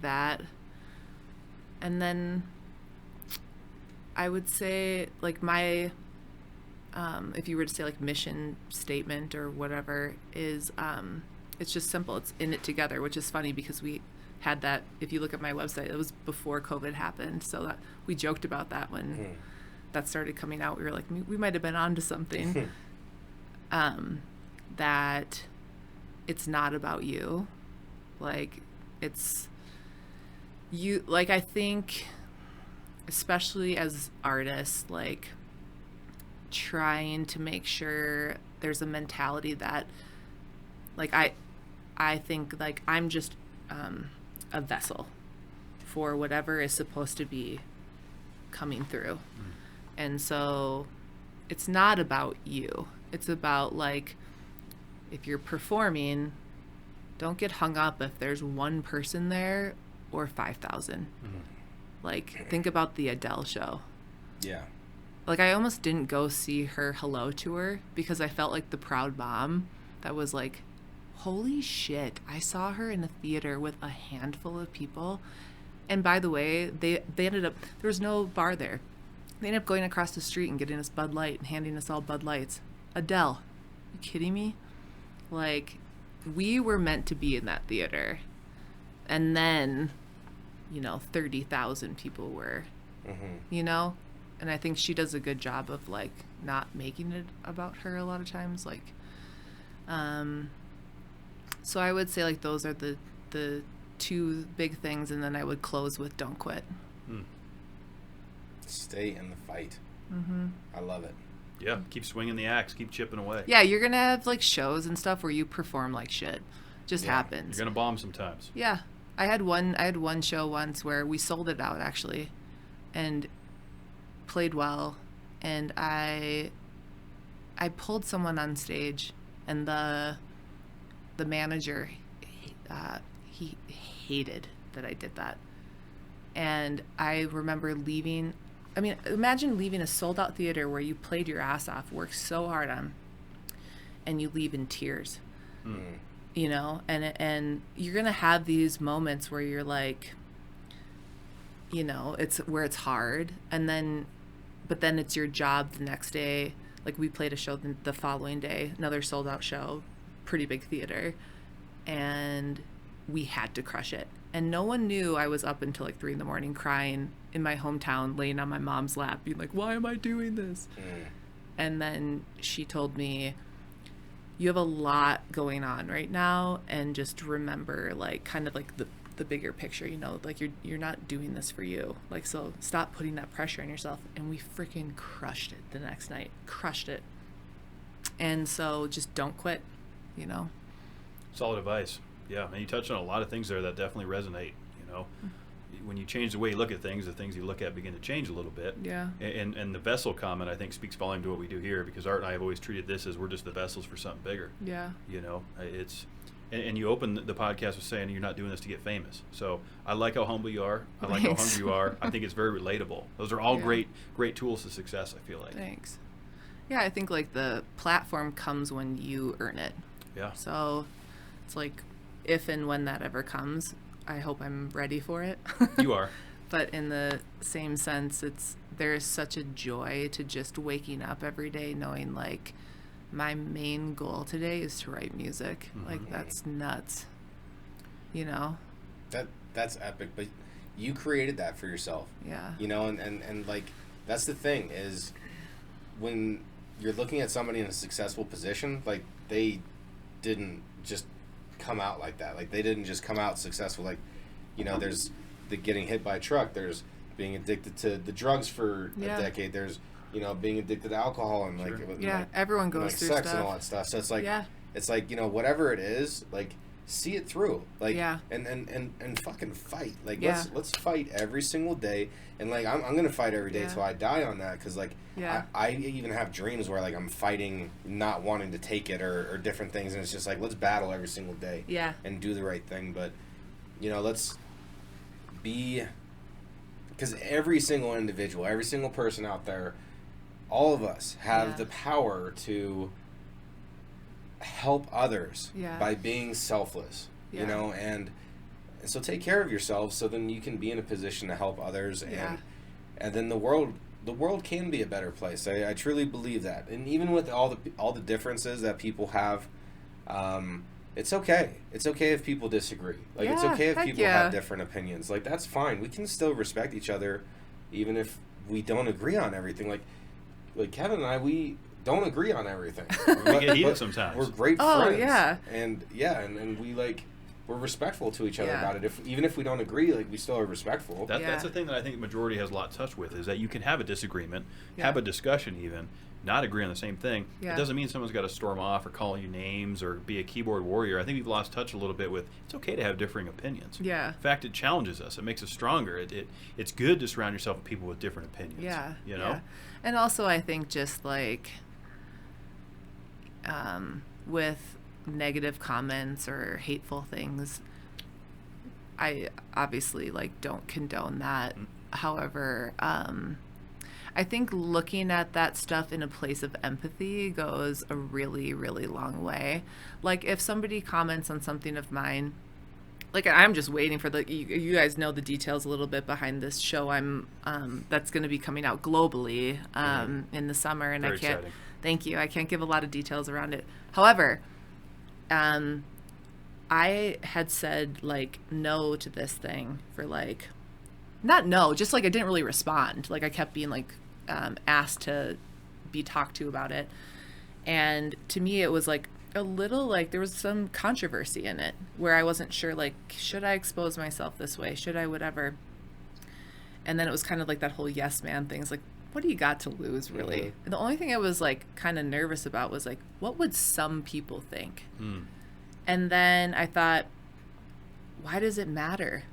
that, and then I would say like my, if you were to say like mission statement or whatever is, it's just simple. It's in it together, which is funny because we had that, if you look at my website, it was before COVID happened. So that we joked about that when that started coming out. We were like, we might have been onto something. That it's not about you. Like, it's you, like, I think, especially as artists, like, trying to make sure there's a mentality that, like, I think, like, I'm just a vessel for whatever is supposed to be coming through. And so it's not about you. It's about, like, if you're performing, don't get hung up if there's one person there or 5,000. Like, think about the Adele show. Yeah. Like, I almost didn't go see her Hello tour because I felt like the proud mom that was like, holy shit, I saw her in a theater with a handful of people. And by the way, they ended up, there was no bar there. They ended up going across the street and getting us Bud Light and handing us all Bud Lights. Adele, you kidding me? Like, we were meant to be in that theater. And then, you know, 30,000 people were, you know? And I think she does a good job of, like, not making it about her a lot of times. Like, so I would say, like, those are the two big things. And then I would close with don't quit. Stay in the fight. I love it. Yeah, keep swinging the axe, keep chipping away. Yeah, you're going to have, like, shows and stuff where you perform like shit. Just happens. You're going to bomb sometimes. Yeah. I had one show once where we sold it out, actually, and played well, and I pulled someone on stage, and the manager, he hated that I did that. And I remember leaving. I mean, imagine leaving a sold-out theater where you played your ass off, worked so hard on, and you leave in tears. You know, and you're gonna have these moments where you're like, you know, it's where it's hard, but then it's your job the next day. Like, we played a show the following day, another sold-out show, pretty big theater, and we had to crush it. And no one knew I was up until like 3 a.m. crying in my hometown, laying on my mom's lap, being like, why am I doing this? And then she told me, you have a lot going on right now, and just remember, like, kind of like the bigger picture, you know, like, you're not doing this for you. Like, so stop putting that pressure on yourself. And we freaking crushed it the next night. Crushed it. And so just don't quit, you know. Solid advice. Yeah, and you touched on a lot of things there that definitely resonate, you know. When you change the way you look at things, the things you look at begin to change a little bit. Yeah. And the vessel comment, I think, speaks volume to what we do here, because Art and I have always treated this as we're just the vessels for something bigger. Yeah. You know, it's, and you open the podcast with saying you're not doing this to get famous. So I like how humble you are. I like how hungry you are. I think it's very relatable. Those are all great tools to success, I feel like. Thanks. Yeah, I think, like, the platform comes when you earn it. Yeah. So it's like, if and when that ever comes, I hope I'm ready for it. You are. But in the same sense, there's such a joy to just waking up every day knowing, like, my main goal today is to write music. Like, that's nuts. You know? That's epic, but you created that for yourself. Yeah. You know, and like, that's the thing, is when you're looking at somebody in a successful position, like, they didn't just come out like that. Like, they didn't just come out successful. Like, you know, there's the getting hit by a truck, there's being addicted to the drugs for a decade, there's, you know, being addicted to alcohol, and like, everyone goes like through sex stuff. and all that stuff. So it's like, it's like, you know, whatever it is, like, see it through. Like, Yeah. and fucking fight. Like, Yeah. let's fight every single day. And like, I'm gonna fight every day Yeah. till I die on that. Cause like, Yeah. I even have dreams where like I'm fighting, not wanting to take it or different things. And it's just like, let's battle every single day. Yeah. And do the right thing. But, you know, let's be, because every single individual, every single person out there, all of us have Yeah. the power to help others Yeah. by being selfless, Yeah. you know, and so take care of yourself so then you can be in a position to help others, Yeah. and then the world can be a better place. I truly believe that. And even with all the differences that people have, it's okay. It's okay if people disagree. Like, it's Yeah, okay if heck people yeah. have different opinions. Like, that's fine. We can still respect each other even if we don't agree on everything. Like Kevin and I, we don't agree on everything. We get heated sometimes. We're great Oh, friends. yeah. And we like, we're respectful to each other Yeah. about it. Even if we don't agree, like, we still are respectful. That's Yeah. the thing that I think the majority has a lot to touch with, is that you can have a disagreement, Yeah. have a discussion even, not agree on the same thing. Yeah. It doesn't mean someone's got to storm off or call you names or be a keyboard warrior. I think we've lost touch a little bit with, it's okay to have differing opinions. Yeah. In fact, it challenges us. It makes us stronger. It's good to surround yourself with people with different opinions. Yeah. You know? Yeah. And also, I think just like with negative comments or hateful things, I obviously like don't condone that. However, I think looking at that stuff in a place of empathy goes a really, really long way. Like, if somebody comments on something of mine, like, I'm just waiting for you guys know the details a little bit behind this show that's going to be coming out globally in the summer, and Very I can't exciting. thank you, I can't give a lot of details around it. However, I had said like no to this thing for like, not no, just like I didn't really respond. Like, I kept being like asked to be talked to about it, and to me it was like a little like there was some controversy in it where I wasn't sure, like, should I expose myself this way, should I whatever. And then it was kind of like that whole yes man thing. It's like, what do you got to lose, really? Mhm. And the only thing I was like kind of nervous about was like, what would some people think? And then I thought, why does it matter?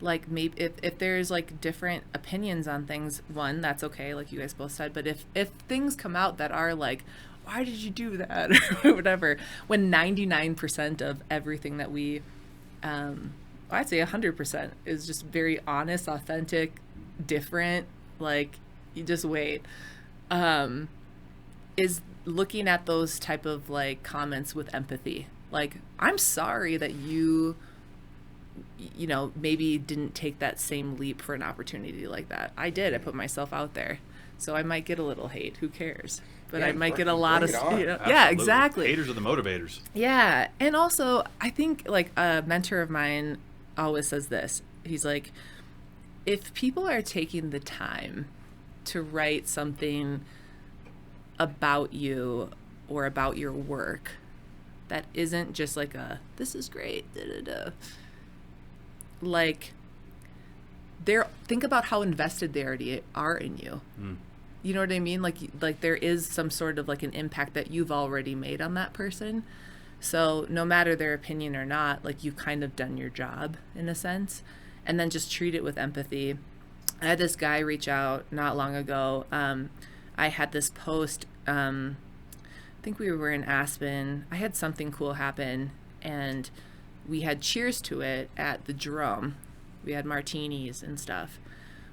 Like, maybe if there's like different opinions on things, one, that's okay, like you guys both said. But if things come out that are like, why did you do that or whatever, when 99% of everything that we, I'd say 100% is just very honest, authentic, different, like, you just wait, is looking at those type of like comments with empathy. Like, I'm sorry that you know, maybe didn't take that same leap for an opportunity like that. I did. I put myself out there. So I might get a little hate. Who cares? But Yeah, I might get a lot of, bring it on. you know, yeah, Absolutely. exactly. Haters are the motivators. Yeah. And also, I think like a mentor of mine always says this. He's like, if people are taking the time to write something about you or about your work that isn't just like a, this is great, da da da. Like, think about how invested they already are in you. You know what I mean? Like there is some sort of like an impact that you've already made on that person. So no matter their opinion or not, like, you've kind of done your job in a sense. And then just treat it with empathy. I had this guy reach out not long ago. I had this post, I think we were in Aspen. I had something cool happen, and we had cheers to it at the Jerome. We had martinis and stuff.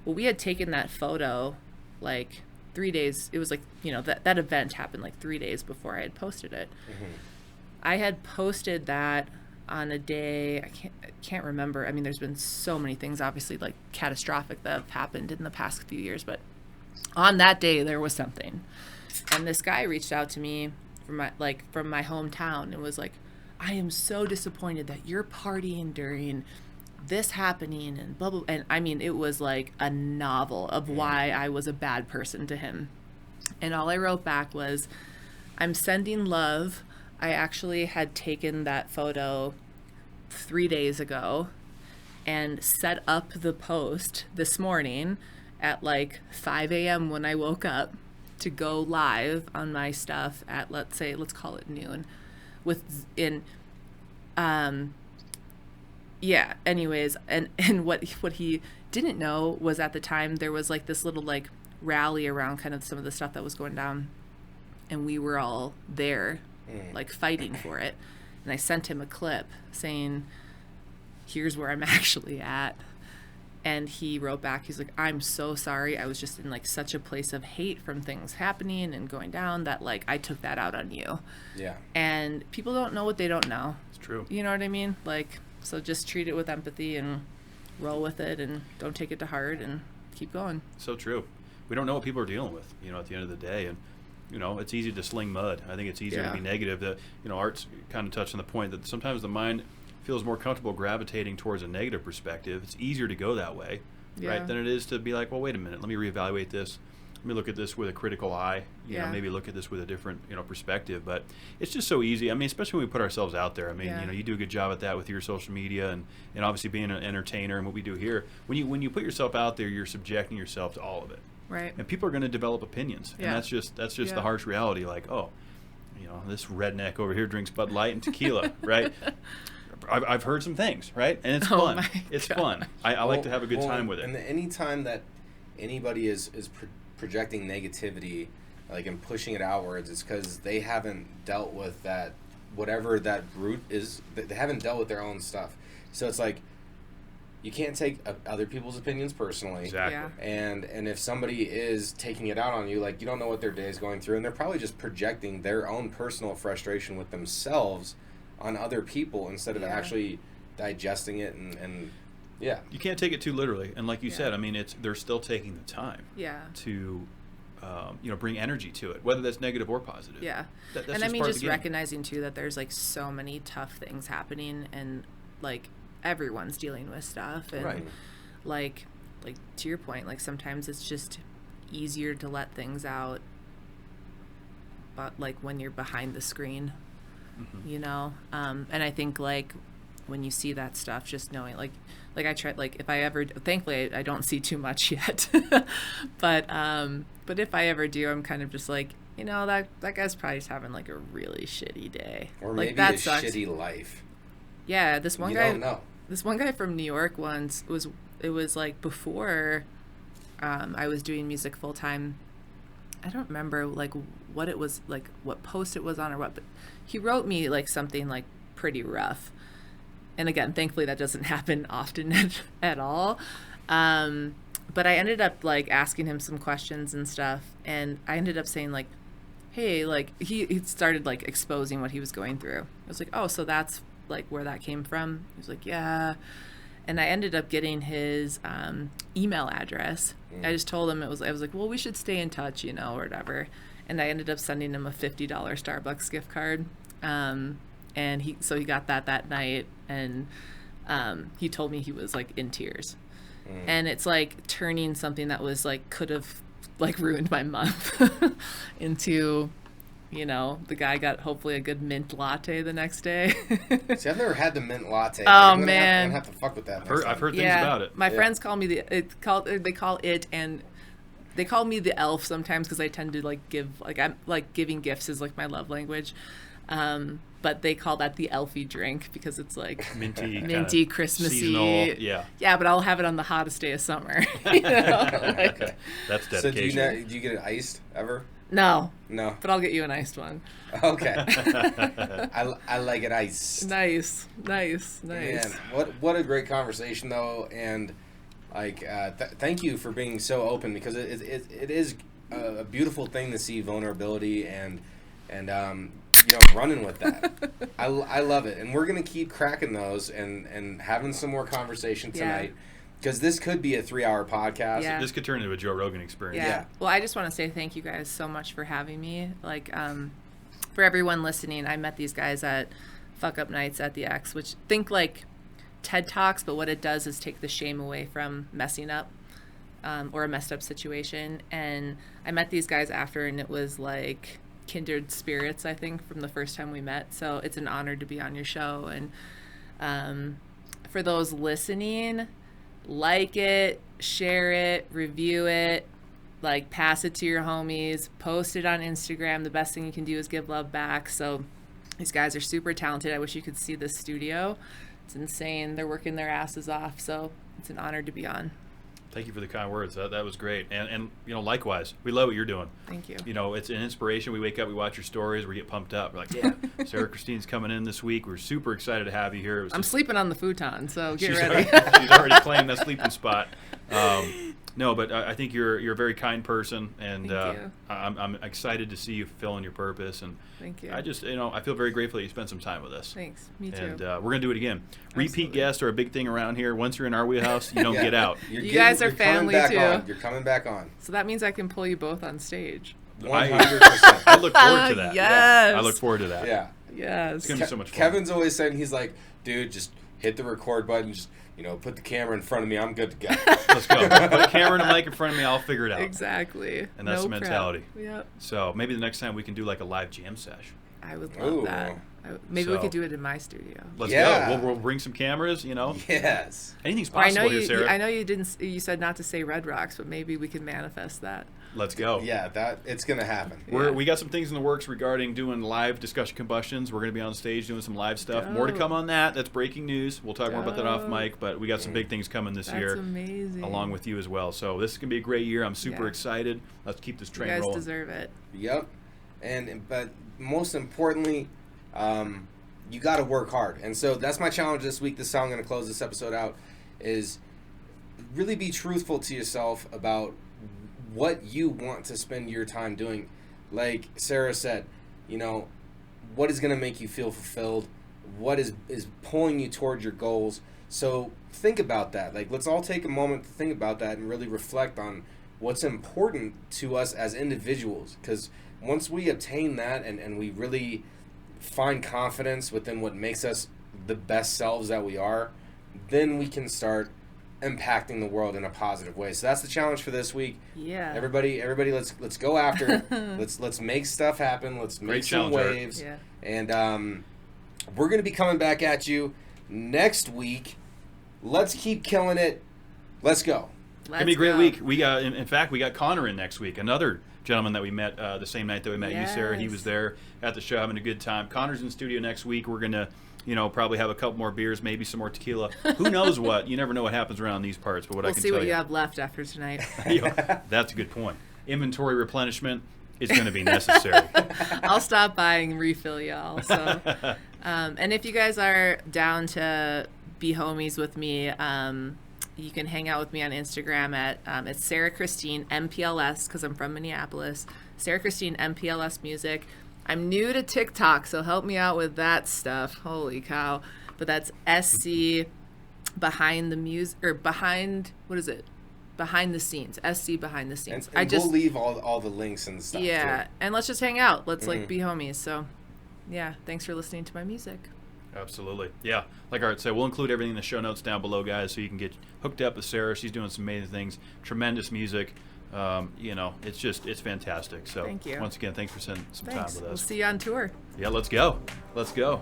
Well, we had taken that photo like 3 days. It was like, you know, that event happened like 3 days before I had posted it. I had posted that on a day, I can't remember. I mean, there's been so many things obviously like catastrophic that have happened in the past few years, but on that day there was something. And this guy reached out to me from my hometown and was like, I am so disappointed that you're partying during this happening and blah, blah. And I mean, it was like a novel of why I was a bad person to him. And all I wrote back was, I'm sending love. I actually had taken that photo 3 days ago and set up the post this morning at like 5 a.m. when I woke up to go live on my stuff at, let's call it noon, Yeah. Anyways, and what he didn't know was at the time there was like this little like rally around kind of some of the stuff that was going down, and we were all there, like fighting for it. And I sent him a clip saying, "Here's where I'm actually at." And he wrote back, he's like, "I'm so sorry. I was just in like such a place of hate from things happening and going down that like I took that out on you." Yeah. And people don't know what they don't know. It's true. You know what I mean? Like, so just treat it with empathy and roll with it and don't take it to heart and keep going. So true. We don't know what people are dealing with, at the end of the day. And, it's easy to sling mud. I think it's easier to be negative. Art's kind of touched on the point that sometimes the mind feels more comfortable gravitating towards a negative perspective. It's easier to go that way, right, than it is to be like, well, wait a minute, let me reevaluate this. Let me look at this with a critical eye, maybe look at this with a different, perspective. But it's just so easy. I mean, especially when we put ourselves out there. I mean, you do a good job at that with your social media and obviously being an entertainer and what we do here. When you put yourself out there, you're subjecting yourself to all of it. Right. And people are going to develop opinions. And that's just the harsh reality. Like, oh, this redneck over here drinks Bud Light and tequila, right? I've heard some things, right? And it's fun. It's fun. I like to have a good time with it. And any time that anybody is projecting negativity, like, and pushing it outwards, it's because they haven't dealt with that, whatever that root is. They haven't dealt with their own stuff. So it's like, you can't take other people's opinions personally. Exactly. Yeah. And if somebody is taking it out on you, like, you don't know what their day is going through, and they're probably just projecting their own personal frustration with themselves on other people instead of actually digesting it and you can't take it too literally. And like you said, I mean, they're still taking the time to bring energy to it, whether that's negative or positive. Yeah. That's and I mean, just recognizing recognizing too that there's like so many tough things happening, and like everyone's dealing with stuff, and like to your point, like sometimes it's just easier to let things out, but like when you're behind the screen, and I think like when you see that stuff, just knowing like I try, like if I ever, thankfully I don't see too much yet, but if I ever do, I'm kind of just like, that guy's probably just having like a really shitty day, or like maybe that a sucks. shitty life. Yeah, this one You guy. don't know. This one guy from New York once was like before I was doing music full time. I don't remember like what it was, like what post it was on or what, but he wrote me like something like pretty rough. And again, thankfully that doesn't happen often at all. But I ended up like asking him some questions and stuff, and I ended up saying like, hey, like he started like exposing what he was going through. I was like, oh, so that's like where that came from? He was like, yeah. And I ended up getting his email address. I just told him I was like, well, we should stay in touch, or whatever. And I ended up sending him a $50 Starbucks gift card. And he got that night, and he told me he was like in tears. And it's like turning something that was like could have like ruined my month into, the guy got hopefully a good mint latte the next day. See, I've never had the mint latte. Oh, I'm man. gonna have to fuck with that. I've heard things about it. My friends call me they call me the elf sometimes, because I tend to like give, like I'm like giving gifts is like my love language. But they call that the elfie drink because it's like minty, Christmassy. Seasonal, yeah. But I'll have it on the hottest day of summer. Okay. That's dedication. So do you get it iced ever? No. No. But I'll get you an iced one. Okay. I like it iced. Nice. Man, what a great conversation though, and like thank you for being so open, because it is a beautiful thing to see vulnerability and running with that. I love it, and we're gonna keep cracking those and having some more conversation tonight. Because this could be a 3-hour podcast. This could turn into a Joe Rogan experience. Yeah. Well, I just want to say thank you guys so much for having me. Like, for everyone listening, I met these guys at Fuck Up Nights at the X, which think like TED Talks, but what it does is take the shame away from messing up or a messed up situation. And I met these guys after, and it was like kindred spirits, I think, from the first time we met. So it's an honor to be on your show. And for those listening, like it, share it, review it, like pass it to your homies, post it on Instagram. The best thing you can do is give love back. So these guys are super talented. I wish you could see the studio. It's insane. They're working their asses off, so it's an honor to be on. Thank you for the kind words. That was great. And likewise, we love what you're doing. Thank you. It's an inspiration. We wake up, we watch your stories, we get pumped up. We're like, yeah, Sarah Christine's coming in this week. We're super excited to have you here. I'm sleeping on the futon, so get she's ready. She's already claimed that sleeping spot. No, but I think you're a very kind person, and Thank you. I'm excited to see you fulfilling your purpose. And Thank you. I just, I feel very grateful that you spent some time with us. Thanks. Me too. And we're gonna do it again. Repeat Absolutely. guests are a big thing around here. Once you're in our wheelhouse, you don't get out. You guys are family, too. You're coming back on. So that means I can pull you both on stage. 100%. I look forward to that. Yes. I look forward to that. Yeah. Yes. It's gonna be so much fun. Kevin's always saying, he's like, dude, just hit the record button. Just, put the camera in front of me. I'm good to go. Let's go. Put a camera and a mic in front of me. I'll figure it out. Exactly. And that's No the prep. mentality. Yep. So maybe the next time we can do like a live jam sesh. I would love Ooh. that. Maybe we So- could do it in my studio. Let's Yeah. go. We'll bring some cameras. Yes. Anything's Or I possible know here, Sarah. I know you didn't. You said not to say Red Rocks, but maybe we can manifest that. Let's go. Yeah, it's going to happen. We got some things in the works regarding doing live discussion combustions. We're going to be on stage doing some live stuff. More to Dope. come on that. That's breaking news. We'll talk more about that off Dope. mic, but we got some big things coming this That's year amazing. along with you as well. So this is going to be a great year. I'm super Yeah. excited. Let's keep this You train guys rolling. deserve it. Yep. But most importantly, you got to work hard. And so that's my challenge this week. This is how I'm going to close this episode out, is really be truthful to yourself about what you want to spend your time doing. Like Sarah said, what is going to make you feel fulfilled? What is pulling you toward your goals? So think about that. Like, let's all take a moment to think about that and really reflect on what's important to us as individuals. Because once we obtain that and we really find confidence within what makes us the best selves that we are, then we can start impacting the world in a positive way. So that's the challenge for this week. Yeah. Everybody, let's go after it. Let's make stuff happen. Let's make Great some challenge, Art. waves. Yeah. And we're gonna be coming back at you next week. Let's keep killing it. Let's go. It's going to be a great week. We got, in fact, we got Connor in next week, another gentleman that we met the same night that we met you, Sarah. He Yes. was there at the show having a good time. Connor's in the studio next week. We're going to, probably have a couple more beers, maybe some more tequila. Who knows what? You never know what happens around these parts, but what I We'll can see tell what you have left after tonight. That's a good point. Inventory replenishment is going to be necessary. I'll stop by and refill y'all. So, and if you guys are down to be homies with me, you can hang out with me on Instagram at it's Sarah Christine MPLS, because I'm from Minneapolis. Sarah Christine MPLS Music. I'm new to TikTok, so help me out with that stuff. Holy cow! But that's SC behind the music, or behind, what is it? Behind the scenes. SC behind the scenes. And we'll leave all the links and stuff. Yeah, too. and let's just hang out. Let's like be homies. So, yeah, thanks for listening to my music. Absolutely. Yeah. Like Art said, we'll include everything in the show notes down below, guys, so you can get hooked up with Sarah. She's doing some amazing things. Tremendous music. It's fantastic. So Thank you. Once again, thanks for spending some Thanks. time with We'll us. see you on tour. Yeah, let's go. Let's go.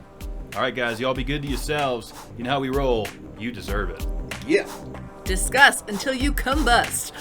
All right, guys, y'all be good to yourselves. You know how we roll. You deserve it. Yeah. Discuss until you combust.